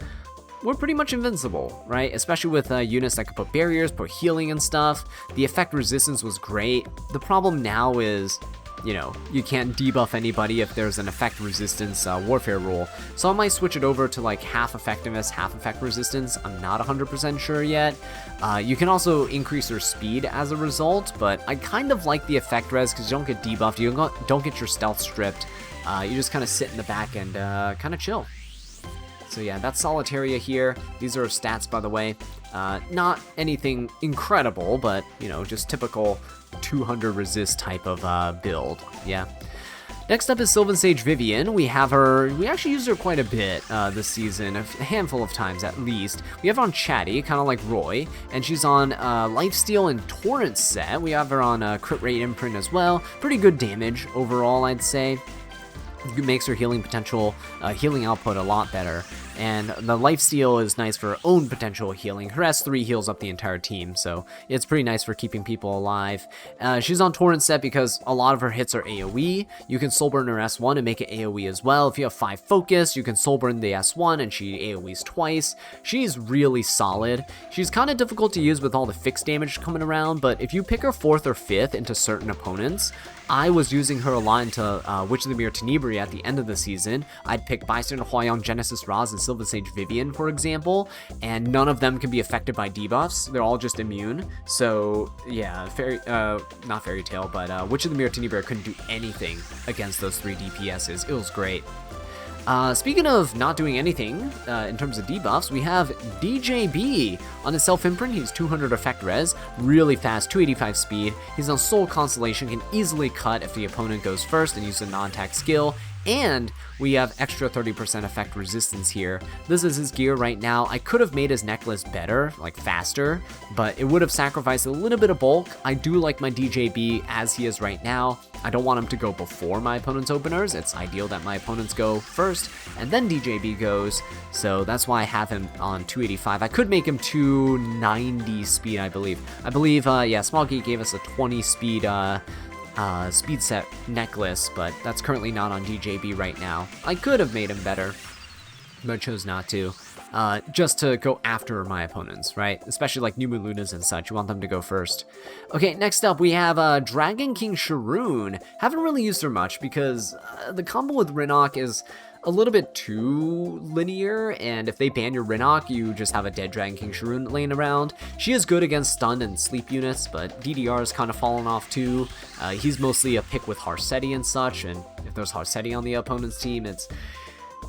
we're pretty much invincible, right? Especially with units that could put barriers, put healing and stuff. The effect resistance was great. The problem now is, you know, you can't debuff anybody if there's an effect resistance warfare rule. So I might switch it over to like half effectiveness, half effect resistance. I'm not 100% sure yet. You can also increase your speed as a result, but I kind of like the effect res because you don't get debuffed, you don't get your stealth stripped. You just kind of sit in the back and kind of chill. So yeah, that's Solitaria here. These are stats, by the way. Not anything incredible, but, you know, just typical 200 resist type of build. Yeah. Next up is Sylvan Sage Vivian. We have her, we actually used her quite a bit this season, a handful of times at least. We have her on Chatty, kind of like Roy, and she's on Lifesteal and Torrent set. We have her on Crit Rate Imprint as well. Pretty good damage overall, I'd say. It makes her healing potential, healing output a lot better. And the lifesteal is nice for her own potential healing. Her S3 heals up the entire team, so it's pretty nice for keeping people alive. She's on Torrent set because a lot of her hits are AoE. You can soul burn her S1 and make it AoE as well. If you have 5 focus, you can soul burn the S1 and she AoEs twice. She's really solid. She's kind of difficult to use with all the fixed damage coming around, but if you pick her 4th or 5th into certain opponents, I was using her a lot into Witch of the Mirror Tenebria at the end of the season. I'd pick Bystander Huayan, Genesis Raz, and Sylvan Sage Vivian, for example, and none of them can be affected by debuffs. They're all just immune. So, yeah, not Fairy Tale, but Witch of the Mirror Tenebria couldn't do anything against those 3 DPSs. It was great. Speaking of not doing anything in terms of debuffs, we have DJB on his self-imprint. He's 200 effect res, really fast, 285 speed. He's on Soul Constellation, can easily cut if the opponent goes first and use a non-attack skill. And we have extra 30% effect resistance here. This is his gear right now. I could have made his necklace better, like faster, but it would have sacrificed a little bit of bulk. I do like my DJB as he is right now. I don't want him to go before my opponent's openers. It's ideal that my opponents go first and then DJB goes, so that's why I have him on 285. I could make him 290 speed, I believe. Yeah, Small Gate gave us a 20 speed speed set necklace, but that's currently not on DJB right now. I could have made him better. but I chose not to. Just to go after my opponents, right? Especially like New Moon Lunas and such, you want them to go first. Okay, next up we have Dragon King Sharoon. Haven't really used her much because the combo with Rinok is a little bit too linear, and if they ban your Rinok, you just have a dead Dragon King Sharoon laying around. She is good against stun and sleep units, but DDR has kind of fallen off too. He's mostly a pick with Harsetti and such, and if there's Harsetti on the opponent's team, it's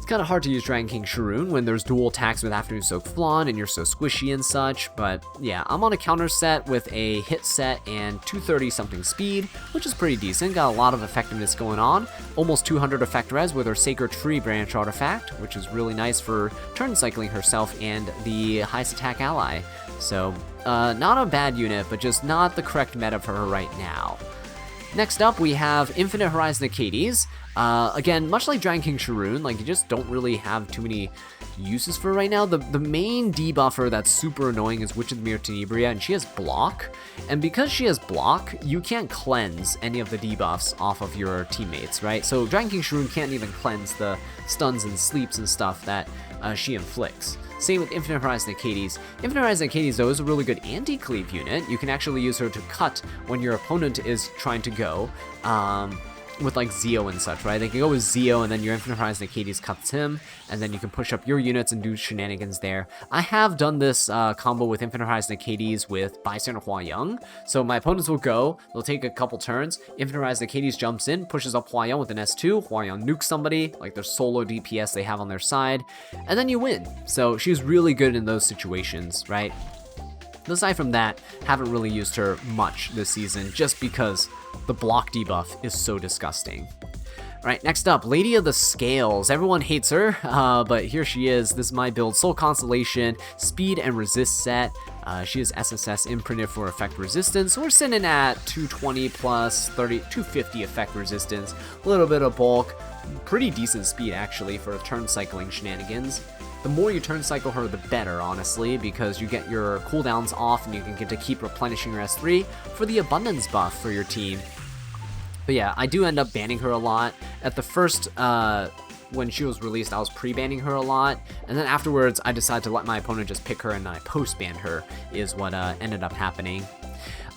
kind of hard to use Dragon King Sharoon when there's dual attacks with Afternoon Soak Flan and you're so squishy and such, but yeah, I'm on a counter set with a hit set and 230 something speed, which is pretty decent. Got a lot of effectiveness going on, almost 200 effect res with her Sacred Tree Branch artifact, which is really nice for turn cycling herself and the highest attack ally. So, not a bad unit, but just not the correct meta for her right now. Next up, we have Infinite Horizon Acades. Again, much like Dragon King Sharoon, like you just don't really have too many uses for right now. The main debuffer that's super annoying is Witch of the Mirror Tenebria, and she has block. And because she has block, you can't cleanse any of the debuffs off of your teammates, right? So Dragon King Sharoon can't even cleanse the stuns and sleeps and stuff that she inflicts. Same with Infinite Horizon Acades. Infinite Horizon Acades, though, is a really good anti-cleave unit. You can actually use her to cut when your opponent is trying to go with like Zeo and such, right? They can go with Zeo, and then your Infinite Horizon Acades cuts him, and then you can push up your units and do shenanigans there. I have done this combo with Infinite Horizon Acades with Bystander Huayang. So my opponents will go, they'll take a couple turns, Infinite Horizon Acades jumps in, pushes up Huayang with an S2, Huayang nukes somebody, like their solo DPS they have on their side, and then you win. So she's really good in those situations, right? Aside from that, haven't really used her much this season just because the block debuff is so disgusting. Alright, next up, Lady of the Scales. Everyone hates her, but here she is. This is my build. Soul Constellation, speed and resist set. She is SSS imprinted for effect resistance. So we're sitting at 220 plus 250 effect resistance. A little bit of bulk. Pretty decent speed, actually, for turn cycling shenanigans. The more you turn cycle her, the better, honestly, because you get your cooldowns off and you can get to keep replenishing your S3 for the abundance buff for your team. But yeah, I do end up banning her a lot. At the first, when she was released, I was pre-banning her a lot, and then afterwards, I decided to let my opponent just pick her and then I post-ban her, is what ended up happening.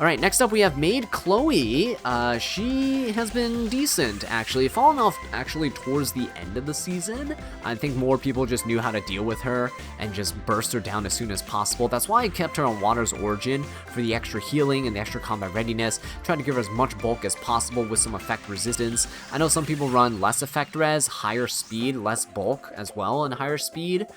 Alright, next up we have Maid Chloe. She has been decent, actually. Fallen off, actually, towards the end of the season. I think more people just knew how to deal with her and just burst her down as soon as possible. That's why I kept her on Water's Origin for the extra healing and the extra combat readiness. Tried to give her as much bulk as possible with some effect resistance. I know some people run less effect res, higher speed, less bulk as well, and higher speed.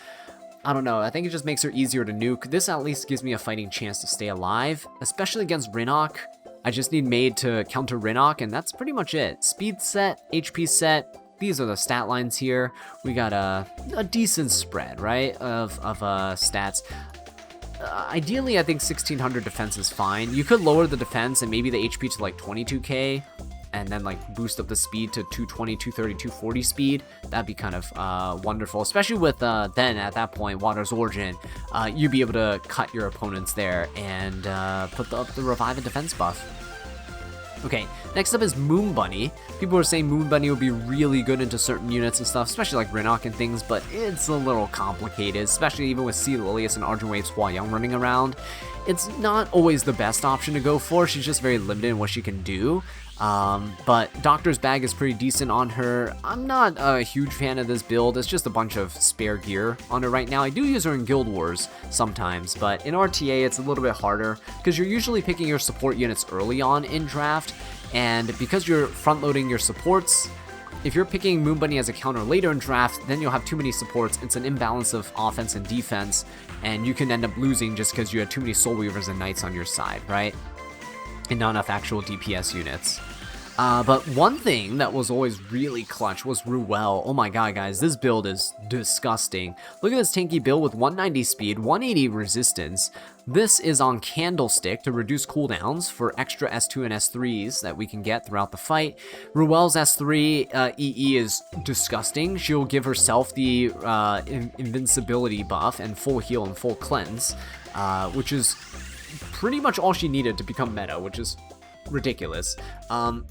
I don't know, I think it just makes her easier to nuke. This at least gives me a fighting chance to stay alive, especially against Rinok. I just need Maid to counter Rinok, and that's pretty much it. Speed set, HP set, these are the stat lines here. We got a decent spread, right, of stats. Ideally, I think 1600 defense is fine. You could lower the defense and maybe the HP to like 22k, and then like boost up the speed to 220, 230, 240 speed. That'd be kind of wonderful, especially with then at that point Water's Origin, you'd be able to cut your opponents there and put up the revive and defense buff. Okay, next up is Moon Bunny. People are saying Moon Bunny would be really good into certain units and stuff, especially like Rinok and things, but it's a little complicated, especially even with C. Lilias and Argent Waves Huayang running around. It's not always the best option to go for. She's just very limited in what she can do. But Doctor's Bag is pretty decent on her. I'm not a huge fan of this build. It's just a bunch of spare gear on her right now. I do use her in Guild Wars sometimes, but in RTA it's a little bit harder because you're usually picking your support units early on in draft, and because you're front loading your supports, if you're picking Moon Bunny as a counter later in draft, then you'll have too many supports. It's an imbalance of offense and defense, and you can end up losing just because you had too many Soul Weavers and Knights on your side, right? And not enough actual DPS units. But one thing that was always really clutch was Ruel. Oh my god, guys, this build is disgusting. Look at this tanky build with 190 speed, 180 resistance. This is on Candlestick to reduce cooldowns for extra S2 and S3s that we can get throughout the fight. Ruel's S3 EE is disgusting. She'll give herself the invincibility buff and full heal and full cleanse, which is pretty much all she needed to become meta, which is ridiculous.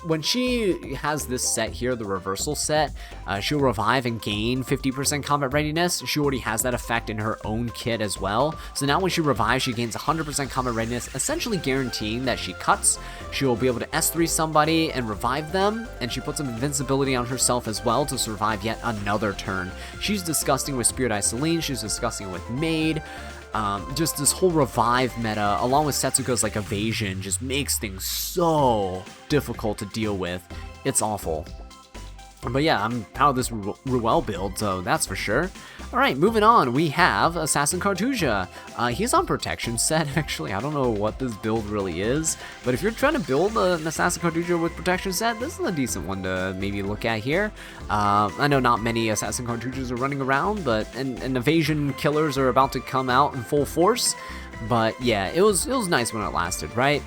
When she has this set here, the reversal set, she'll revive and gain 50% combat readiness. She already has that effect in her own kit as well. So now when she revives, she gains 100% combat readiness, essentially guaranteeing that she cuts. She'll be able to S3 somebody and revive them, and she puts some invincibility on herself as well to survive yet another turn. She's disgusting with Spirit Eye Celine, she's disgusting with Maid. Just this whole revive meta, along with Setsuka's like evasion, just makes things so difficult to deal with. It's awful. But yeah, I'm proud of this Ruel build, so that's for sure. Alright, moving on, we have Assassin Cartusia. He's on protection set, actually. I don't know what this build really is, but if you're trying to build an Assassin Cartusia with protection set, this is a decent one to maybe look at here. I know not many Assassin Cartusias are running around, but and evasion killers are about to come out in full force. But yeah, it was nice when it lasted, right?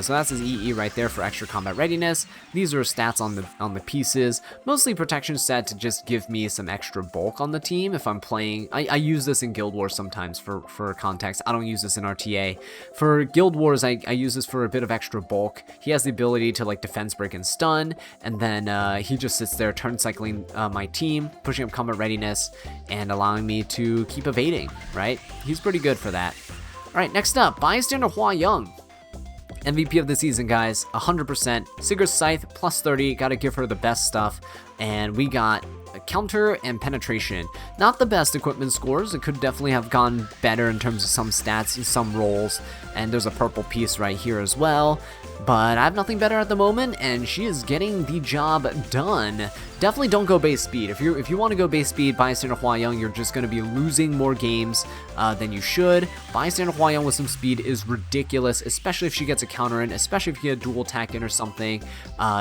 So that's his EE right there for extra combat readiness. These are stats on the pieces. Mostly protection set to just give me some extra bulk on the team if I'm playing. I use this in Guild Wars sometimes for context. I don't use this in RTA. For Guild Wars, I use this for a bit of extra bulk. He has the ability to like defense break and stun, and then he just sits there turn cycling my team, pushing up combat readiness, and allowing me to keep evading, right? He's pretty good for that. Alright, next up, Bystander Hua Young. MVP of the season, guys, 100%. Sigur's Scythe, plus 30, gotta give her the best stuff. And we got a counter and penetration. Not the best equipment scores, it could definitely have gone better in terms of some stats and some rolls. And there's a purple piece right here as well. But I have nothing better at the moment, and she is getting the job done. Definitely don't go base speed. If you want to go base speed, Bystander Hua Young, you're just going to be losing more games than you should. Bystander Hua Young with some speed is ridiculous, especially if she gets a counter in, especially if you get a dual attack in or something.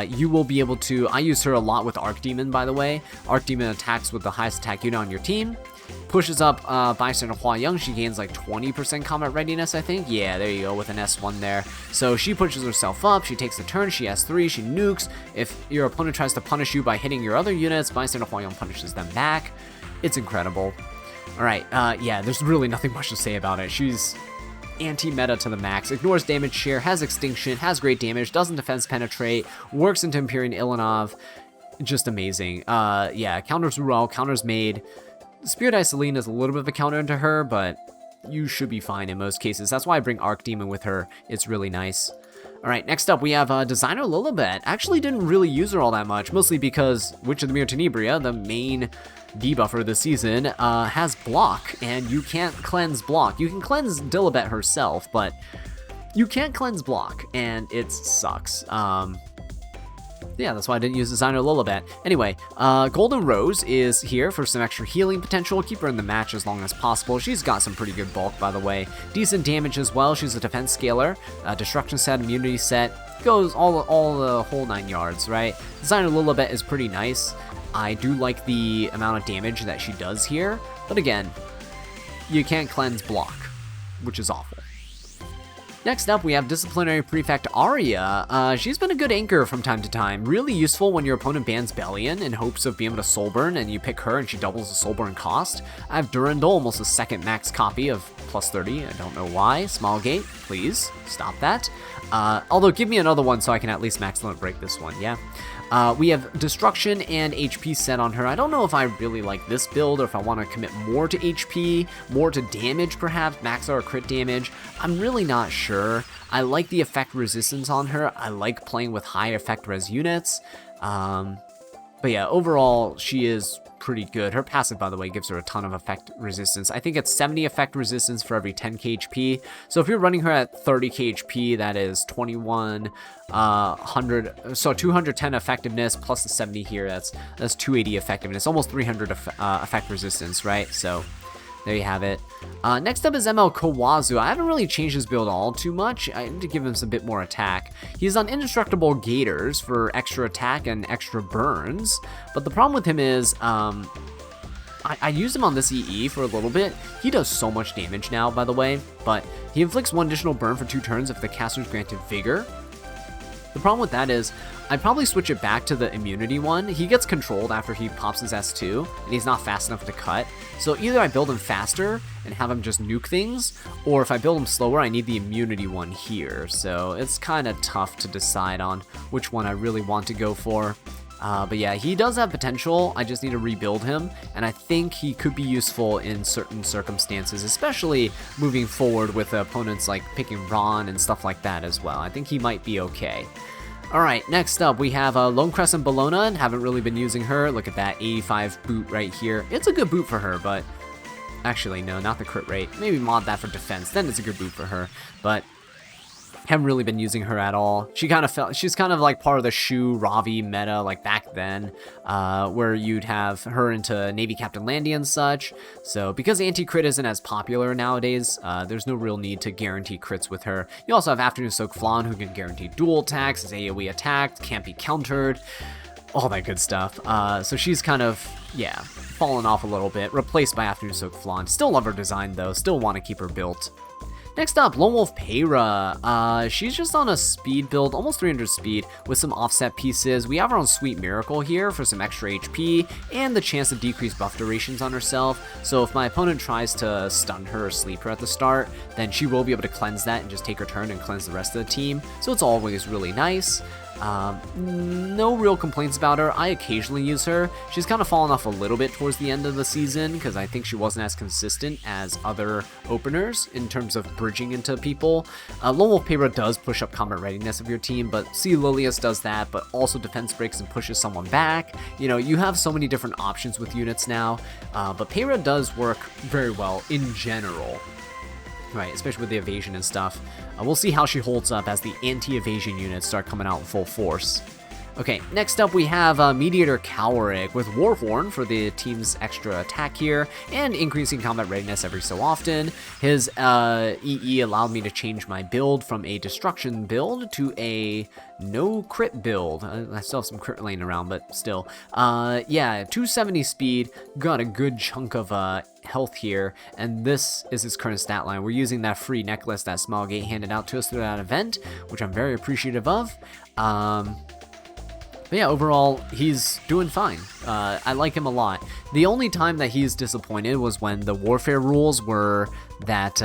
You will be able to, I use her a lot with Arc Demon, by the way. Arc Demon attacks with the highest attack unit on your team. Pushes up Bystander Hua Young. She gains like 20% combat readiness, I think. Yeah, there you go, with an S1 there. So she pushes herself up, she takes a turn, she S3, she nukes. If your opponent tries to punish you by hitting your other units, Bystander Hua Young punishes them back. It's incredible. Alright, yeah, there's really nothing much to say about it. She's anti-meta to the max, ignores damage share, has extinction, has great damage, doesn't defense penetrate, works into Empyrean Ilynav. Just amazing. Yeah, counters Ruel, counters Maid. Spirit Eye Celine is a little bit of a counter into her, but you should be fine in most cases. That's why I bring Arc Demon with her. It's really nice. Alright, next up we have Designer Lilibet. Actually didn't really use her all that much, mostly because Witch of the Mirror Tenebria, the main debuffer this season, has block, and you can't cleanse block. You can cleanse Lilibet herself, but you can't cleanse block, and it sucks. Yeah, that's why I didn't use Designer Lilibet. Anyway, Golden Rose is here for some extra healing potential. Keep her in the match as long as possible. She's got some pretty good bulk, by the way. Decent damage as well. She's a defense scaler. Destruction set, immunity set. Goes all the whole 9 yards, right? Designer Lilibet is pretty nice. I do like the amount of damage that she does here. But again, you can't cleanse block, which is awful. Next up, we have Disciplinary Prefect Aria. She's been a good anchor from time to time. Really useful when your opponent bans Bellion in hopes of being able to Soulburn, and you pick her and she doubles the Soulburn cost. I have Durandal, almost a second max copy of plus 30. I don't know why. Smallgate, please stop that. Although, give me another one so I can at least max limit break this one, yeah? We have Destruction and HP set on her. I don't know if I really like this build or if I want to commit more to HP, more to damage perhaps, max or crit damage. I'm really not sure. I like the effect resistance on her. I like playing with high effect res units. But yeah, overall, she is pretty good. Her passive, by the way, gives her a ton of effect resistance. I think it's 70 effect resistance for every 10k HP. So if you're running her at 30k HP, that is 2100, so 210 effectiveness plus the 70 here. That's 280 effectiveness, almost 300 effect resistance, right? So there you have it. Next up is ML Kawazu. I haven't really changed his build all too much. I need to give him some bit more attack. He's on Indestructible Gators for extra attack and extra burns. But the problem with him is, I used him on this EE for a little bit. He does so much damage now, by the way. But he inflicts 1 additional burn for 2 turns if the caster is granted Vigor. The problem with that is I'd probably switch it back to the immunity one. He gets controlled after he pops his S2, and he's not fast enough to cut. So either I build him faster and have him just nuke things, or if I build him slower, I need the immunity one here. So it's kind of tough to decide on which one I really want to go for. But yeah, he does have potential. I just need to rebuild him, and I think he could be useful in certain circumstances, especially moving forward with opponents like picking Ron and stuff like that as well. I think he might be okay. Alright, next up we have Lone Crescent Bellona. Haven't really been using her. Look at that 85 boot right here. It's a good boot for her, but actually no, not the crit rate. Maybe mod that for defense, then it's a good boot for her. But haven't really been using her at all. She's kind of like part of the Choux Ravi meta, like back then, where you'd have her into Navy Captain Landy and such. So because anti-crit isn't as popular nowadays, there's no real need to guarantee crits with her. You also have Afternoon Soak Flan, who can guarantee dual attacks, is AoE attacked, can't be countered, all that good stuff. So she's kind of, yeah, fallen off a little bit, replaced by Afternoon Soak Flan. Still love her design though, still want to keep her built. Next up, Lone Wolf Payra. She's just on a speed build, almost 300 speed, with some offset pieces. We have her on Sweet Miracle here for some extra HP, and the chance to decrease buff durations on herself. So if my opponent tries to stun her or sleep her at the start, then she will be able to cleanse that and just take her turn and cleanse the rest of the team. So it's always really nice. No real complaints about her. I occasionally use her. She's kind of fallen off a little bit towards the end of the season because I think she wasn't as consistent as other openers in terms of bridging into people. Lone Wolf Payra does push up combat readiness of your team, but see Lilias does that, but also defense breaks and pushes someone back. You know, you have so many different options with units now, but Payra does work very well in general. Right, especially with the evasion and stuff. We'll see how she holds up as the anti-evasion units start coming out in full force. Okay, next up we have Mediator Cowrick with Warhorn for the team's extra attack here, and increasing combat readiness every so often. His EE allowed me to change my build from a destruction build to a no crit build. I still have some crit laying around, but still. Yeah, 270 speed, got a good chunk of health here, and this is his current stat line. We're using that free necklace that Smilegate handed out to us through that event, which I'm very appreciative of. But yeah, overall, he's doing fine. I like him a lot. The only time that he's disappointed was when the warfare rules were that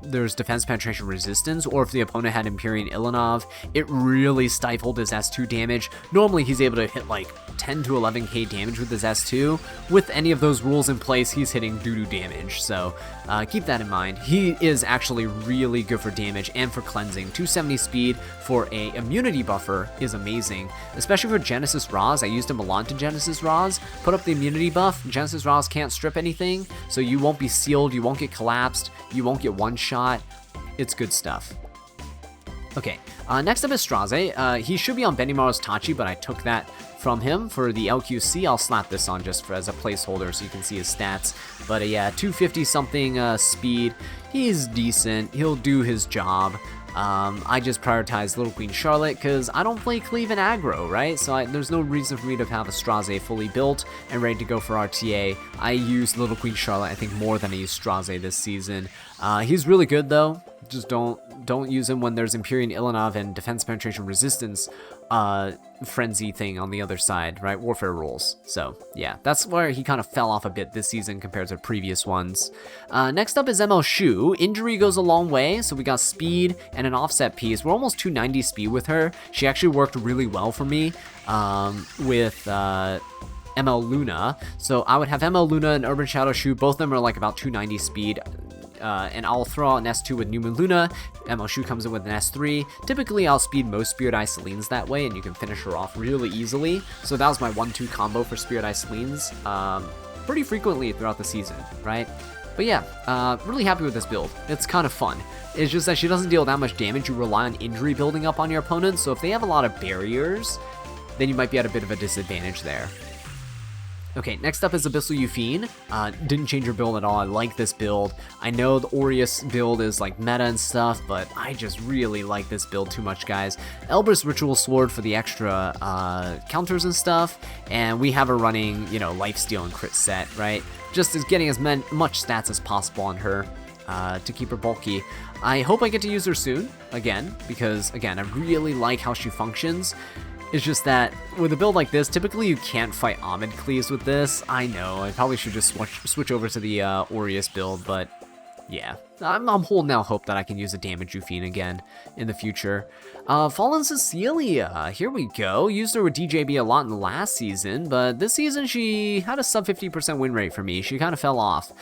there's defense penetration resistance, or if the opponent had Empyrean Ilynav, it really stifled his S2 damage. Normally, he's able to hit like 10 to 11k damage with his S2. With any of those rules in place, he's hitting doo-doo damage, so keep that in mind. He is actually really good for damage and for cleansing. 270 speed for a immunity buffer is amazing, especially for Genesis Raws. I used him a lot to Genesis Raws. Put up the immunity buff. Genesis Raws can't strip anything, so you won't be sealed, you won't get collapsed, you won't get one shot. It's good stuff. Okay, next up is Straze. He should be on Benimaru's Tachi, but I took that from him for the LQC. I'll slap this on just as a placeholder so you can see his stats. But yeah, 250 something speed. He's decent. He'll do his job. I just prioritize Little Queen Charlotte because I don't play cleave and aggro, right? So there's no reason for me to have a Straze fully built and ready to go for RTA. I use Little Queen Charlotte, I think, more than I use Straze this season. He's really good though. Just don't use him when there's Empyrean Ilynav and defense penetration resistance frenzy thing on the other side, right? Warfare rules. So yeah, that's where he kind of fell off a bit this season compared to previous ones. Next up is ML Choux. Injury goes a long way, so we got speed and an offset piece. We're almost 290 speed with her. She actually worked really well for me with ML Luna. So I would have ML Luna and Urban Shadow Choux. Both of them are like about 290 speed. And I'll throw out an S2 with New Moon Luna. ML Choux comes in with an S3. Typically, I'll speed most Spirit Eye Celines that way, and you can finish her off really easily. So that was my 1-2 combo for Spirit Eye Celines pretty frequently throughout the season, right? But yeah, really happy with this build. It's kind of fun. It's just that she doesn't deal that much damage. You rely on injury building up on your opponents, so if they have a lot of barriers, then you might be at a bit of a disadvantage there. Okay, next up is Abyssal Euphine. Didn't change her build at all. I like this build. I know the Aureus build is like meta and stuff, but I just really like this build too much, guys. Elbrus Ritual Sword for the extra counters and stuff, and we have her running, you know, Lifesteal and Crit Set, right? Just as getting as much stats as possible on her. to keep her bulky. I hope I get to use her soon, again, because, again, I really like how she functions. It's just that with a build like this, typically you can't fight Ahmed cleaves with this. I know, I probably should just switch over to the Aureus build, but yeah, I'm holding out hope that I can use a damage Ufine again in the future. Fallen Cecilia, here we go. Used her with DJB a lot in the last season, but this season she had a sub 50% win rate for me. She kind of fell off.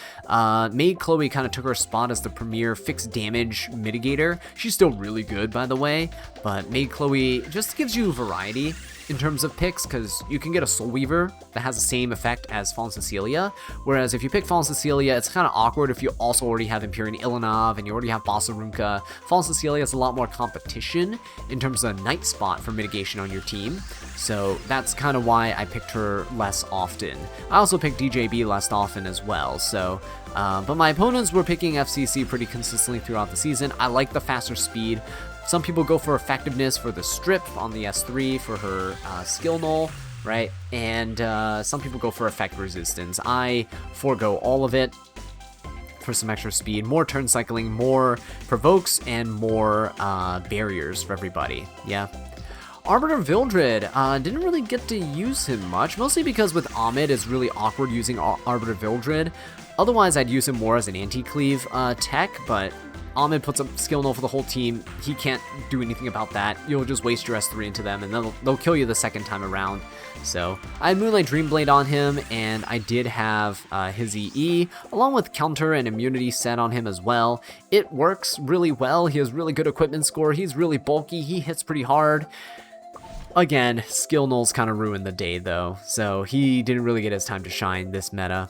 Made Chloe kind of took her spot as the premier fixed damage mitigator. She's still really good, by the way, but Made Chloe just gives you variety in terms of picks, because you can get a Soul Weaver that has the same effect as Fallen Cecilia, whereas if you pick Fallen Cecilia, it's kind of awkward if you also already have Empyrean Ilynav and you already have Basurunka. Fallen Cecilia has a lot more competition in terms of a night spot for mitigation on your team, so that's kind of why I picked her less often. I also picked DJB less often as well, so but my opponents were picking FCC pretty consistently throughout the season. I like the faster speed. Some people go for effectiveness for the strip on the S3 for her skill null, right? And some people go for effect resistance. I forego all of it for some extra speed, more turn cycling, more provokes, and more barriers for everybody. Yeah. Arbiter Vildred, didn't really get to use him much, mostly because with Ahmed it's really awkward using Arbiter Vildred. Otherwise I'd use him more as an anti-cleave tech, but Ahmed puts a skill null for the whole team. He can't do anything about that. You'll just waste your S3 into them, and they'll kill you the second time around. So I had Moonlight Dreamblade on him, and I did have his EE, along with counter and immunity set on him as well. It works really well. He has really good equipment score. He's really bulky. He hits pretty hard. Again, skill nulls kind of ruined the day, though, so he didn't really get his time to shine this meta.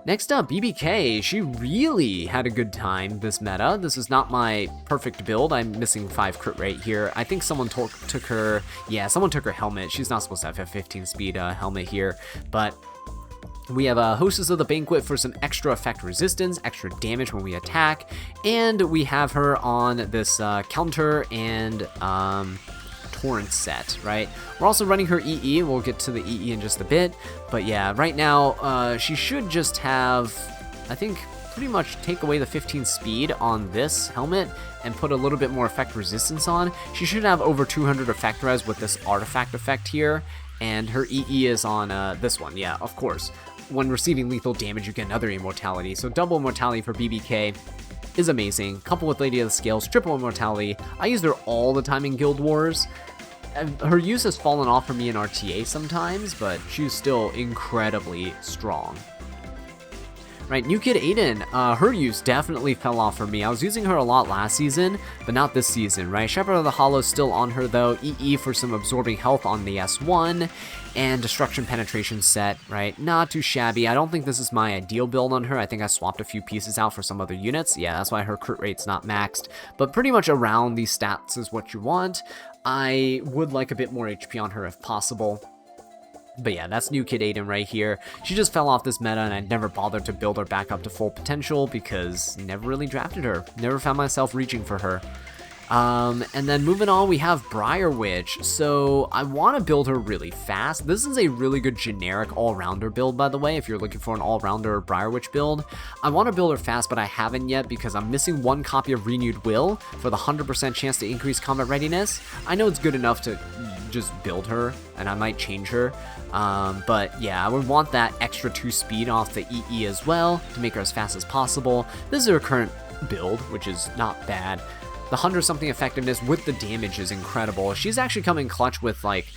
Next up, BBK. She really had a good time this meta. This is not my perfect build. I'm missing 5 crit rate here. I think someone took her... Yeah, someone took her helmet. She's not supposed to have a 15 speed helmet here, but we have a Hostess of the Banquet for some extra effect resistance, extra damage when we attack, and we have her on this counter and Torrent set, right? We're also running her EE. We'll get to the EE in just a bit, but yeah, right now she should just have, I think, pretty much take away the 15 speed on this helmet and put a little bit more effect resistance on. She should have over 200 effect res with this artifact effect here, and her EE is on this one. Yeah, of course. When receiving lethal damage, you get another immortality, so double immortality for BBK is amazing. Coupled with Lady of the Scales, triple immortality. I use her all the time in Guild Wars. Her use has fallen off for me in RTA sometimes, but she's still incredibly strong. Right, New Kid Aiden, her use definitely fell off for me. I was using her a lot last season, but not this season, right? Shepherd of the Hollow still on her though, EE for some absorbing health on the S1, and Destruction Penetration set, right? Not too shabby. I don't think this is my ideal build on her. I think I swapped a few pieces out for some other units. Yeah, that's why her crit rate's not maxed, but pretty much around these stats is what you want. I would like a bit more HP on her if possible. But yeah, that's New Kid Aiden right here. She just fell off this meta, and I never bothered to build her back up to full potential because never really drafted her. Never found myself reaching for her. And then moving on, we have Briar Witch. So I want to build her really fast. This is a really good generic all-rounder build, by the way, if you're looking for an all-rounder Briar Witch build. I want to build her fast, but I haven't yet because I'm missing 1 copy of Renewed Will for the 100% chance to increase combat readiness. I know it's good enough to just build her, and I might change her. But yeah, I would want that extra 2 speed off the EE as well to make her as fast as possible. This is her current build, which is not bad. The 100-something effectiveness with the damage is incredible. She's actually coming clutch with, like,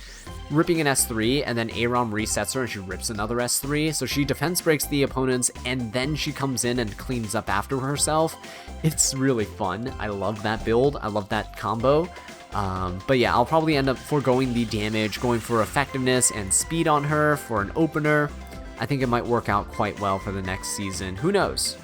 ripping an S3, and then Aram resets her and she rips another S3. So she defense breaks the opponents, and then she comes in and cleans up after herself. It's really fun. I love that build. I love that combo. But yeah, I'll probably end up foregoing the damage, going for effectiveness and speed on her for an opener. I think it might work out quite well for the next season. Who knows?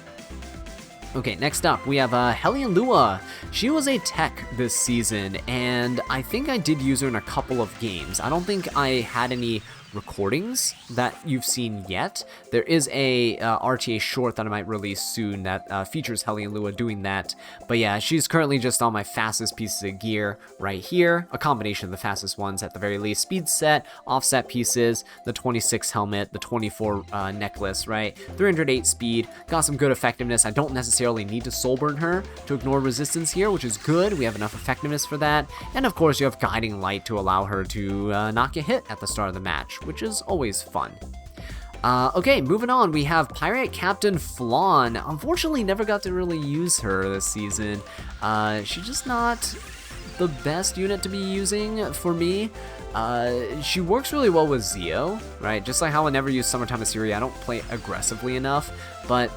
Okay, next up, we have Hellion Lua. She was a tech this season, and I think I did use her in a couple of games. I don't think I had any recordings that you've seen yet. There is a RTA short that I might release soon that features Helly and Lua doing that. But yeah, she's currently just on my fastest pieces of gear right here. A combination of the fastest ones at the very least. Speed set, offset pieces, the 26 helmet, the 24 necklace, right? 308 speed, got some good effectiveness. I don't necessarily need to soul burn her to ignore resistance here, which is good. We have enough effectiveness for that. And of course, you have Guiding Light to allow her to not get hit at the start of the match, which is always fun. Okay, moving on, we have Pirate Captain Flan. Unfortunately, never got to really use her this season. She's just not the best unit to be using for me. She works really well with Zio, right? Just like how I never use Summertime Iseria, I don't play aggressively enough, but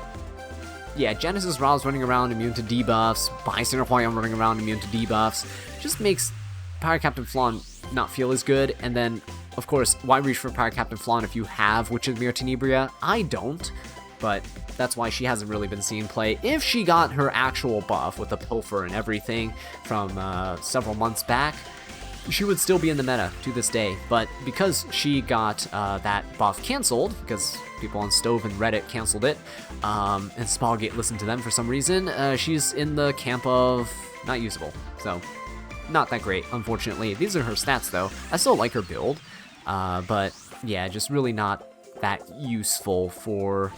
yeah, Genesis Ra's running around immune to debuffs, Bystander Huayang running around immune to debuffs, just makes Pirate Captain Flan not feel as good. And then, of course, why reach for Pirate Captain Flan if you have Witch's Mirror Tenebria? I don't, but that's why she hasn't really been seen play. If she got her actual buff with the Pilfer and everything from several months back, she would still be in the meta to this day. But because she got that buff canceled, because people on Stove and Reddit canceled it, and Spallgate listened to them for some reason, she's in the camp of not usable. So, not that great, unfortunately. These are her stats, though. I still like her build, but yeah, just really not that useful for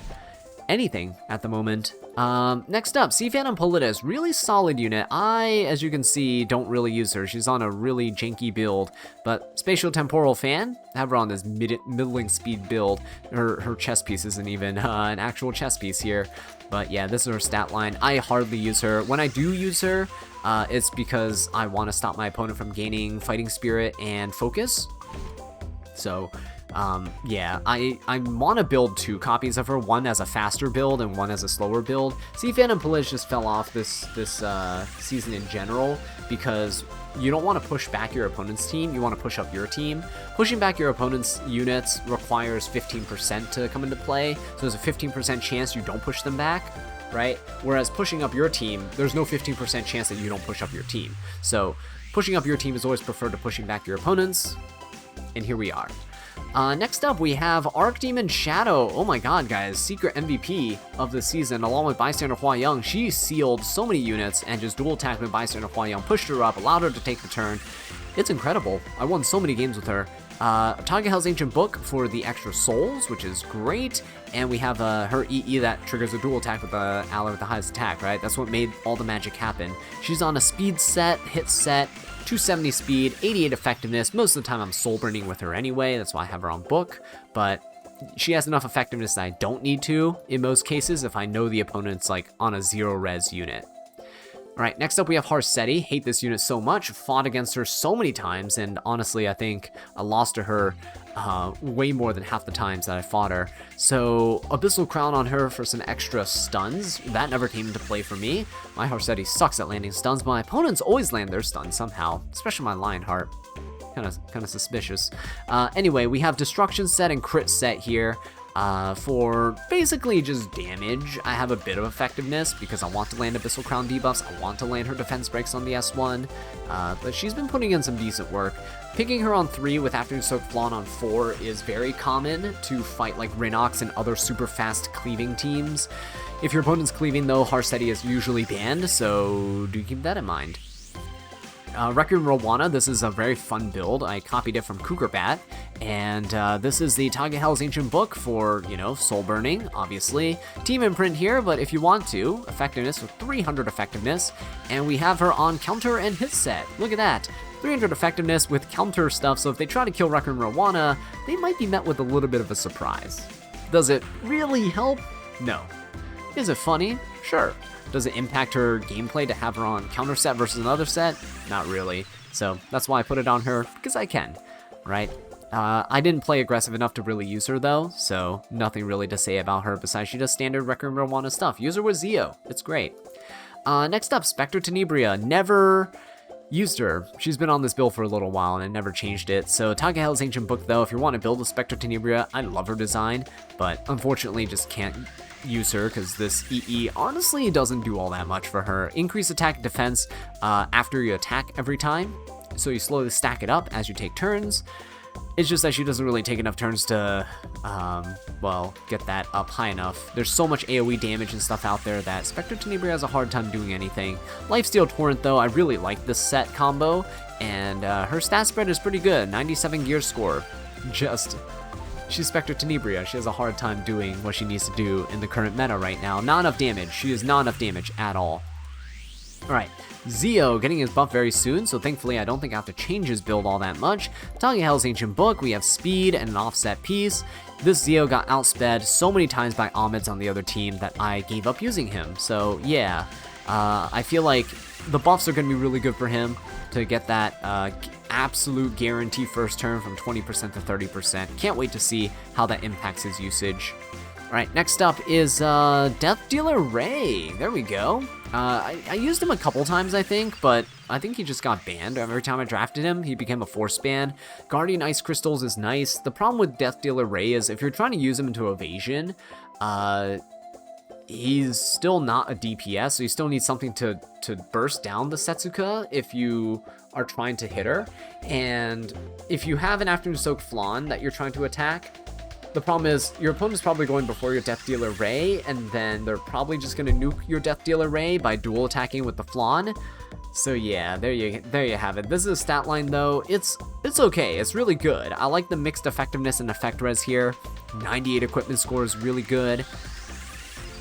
anything at the moment. Next up, Fan and Politis, really solid unit. I, as you can see, don't really use her. She's on a really janky build, but Spatial Temporal Fan, have her on this middling speed build. Her chess piece isn't even an actual chess piece here, but yeah, this is her stat line. I hardly use her. When I do use her, it's because I want to stop my opponent from gaining Fighting Spirit and Focus. So, yeah, I want to build 2 copies of her, one as a faster build and one as a slower build. Fan and Politis just fell off this season in general because you don't want to push back your opponent's team, you want to push up your team. Pushing back your opponent's units requires 15% to come into play, so there's a 15% chance you don't push them back, right? Whereas pushing up your team, there's no 15% chance that you don't push up your team. So pushing up your team is always preferred to pushing back your opponents, and here we are. Next up, we have Archdemon Shadow. Oh my god, guys. Secret MVP of the season, along with Bystander Huayang. She sealed so many units and just dual attacked with Bystander Huayang, pushed her up, allowed her to take the turn. It's incredible. I won so many games with her. Tagehel's Ancient Book for the extra souls, which is great. And we have her EE that triggers a dual attack with the ally with the highest attack, right? That's what made all the magic happen. She's on a speed set, hit set, 270 speed, 88 effectiveness. Most of the time I'm soul burning with her anyway, that's why I have her on book, but she has enough effectiveness that I don't need to in most cases if I know the opponent's like on a 0 res unit. Alright, next up we have Harsetti. Hate this unit so much, fought against her so many times, and honestly I think I lost to her way more than half the times that I fought her. So Abyssal Crown on her for some extra stuns. That never came into play for me. My Harsetti sucks at landing stuns, but my opponents always land their stuns somehow, especially my Lionheart. Kind of suspicious. Anyway, we have Destruction set and Crit set here. For basically just damage. I have a bit of effectiveness because I want to land Abyssal Crown debuffs, I want to land her defense breaks on the S1, but she's been putting in some decent work. Picking her on 3 with Afternoon Soak Flan on 4 is very common to fight like Rinox and other super fast cleaving teams. If your opponent's cleaving though, Harsetti is usually banned, so do keep that in mind. Requiem Rowana, this is a very fun build. I copied it from Cougar Bat, and this is the Tagehel's Ancient Book for, you know, soul burning, obviously. Team imprint here, but if you want to, effectiveness with 300 effectiveness, and we have her on counter and hit set. Look at that. 300 effectiveness with counter stuff, so if they try to kill Requiem Rowana, they might be met with a little bit of a surprise. Does it really help? No. Is it funny? Sure. Does it impact her gameplay to have her on counter set versus another set? Not really. So that's why I put it on her, because I can, right? I didn't play aggressive enough to really use her though, so nothing really to say about her besides she does standard Requiem Rowana stuff. Use her with Zio. It's great. Next up, Spectre Tenebria. Never used her. She's been on this build for a little while and I never changed it. So Tagehel's Ancient Book though, if you want to build a Spectre Tenebria, I love her design, but unfortunately just can't use her because this EE honestly doesn't do all that much for her. Increase attack and defense after you attack every time, so you slowly stack it up as you take turns. It's just that she doesn't really take enough turns to, well, get that up high enough. There's so much AoE damage and stuff out there that Spectre Tenebria has a hard time doing anything. Lifesteal Torrent, though, I really like this set combo, and her stat spread is pretty good. 97 gear score. She's Spectre Tenebria. She has a hard time doing what she needs to do in the current meta right now. Not enough damage. She is not enough damage at all. Alright, Zio getting his buff very soon, so thankfully I don't think I have to change his build all that much. Talking Hell's Ancient Book, we have speed and an offset piece. This Zio got outsped so many times by Amids on the other team that I gave up using him. So yeah, I feel like the buffs are going to be really good for him to get that absolute guarantee first turn from 20% to 30%. Can't wait to see how that impacts his usage. Alright, next up is Death Dealer Ray. There we go. I used him a couple times, I think, but I think he just got banned. Every time I drafted him, he became a force ban. Guardian Ice Crystals is nice. The problem with Death Dealer Ray is if you're trying to use him into evasion, he's still not a DPS, so you still need something to burst down the Setsuka if you are trying to hit her. And if you have an Afternoon Soak Flan that you're trying to attack, the problem is your opponent's probably going before your Death Dealer Ray, and then they're probably just going to nuke your Death Dealer Ray by dual attacking with the Flan. So yeah, there you have it. This is a stat line though. It's okay. It's really good. I like the mixed effectiveness and effect res here. 98 equipment score is really good.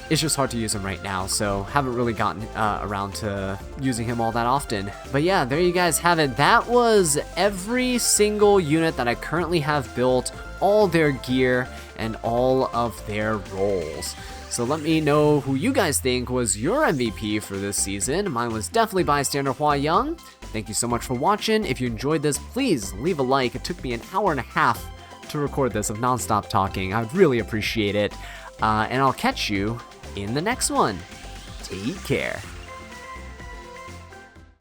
It's just hard to use him right now, so haven't really gotten around to using him all that often. But yeah, there you guys have it. That was every single unit that I currently have built, all their gear, and all of their roles. So let me know who you guys think was your MVP for this season. Mine was definitely Bystander Hua Young. Thank you so much for watching. If you enjoyed this, please leave a like. It took me an hour and a half to record this of nonstop talking. I would really appreciate it. And I'll catch you in the next one. Take care.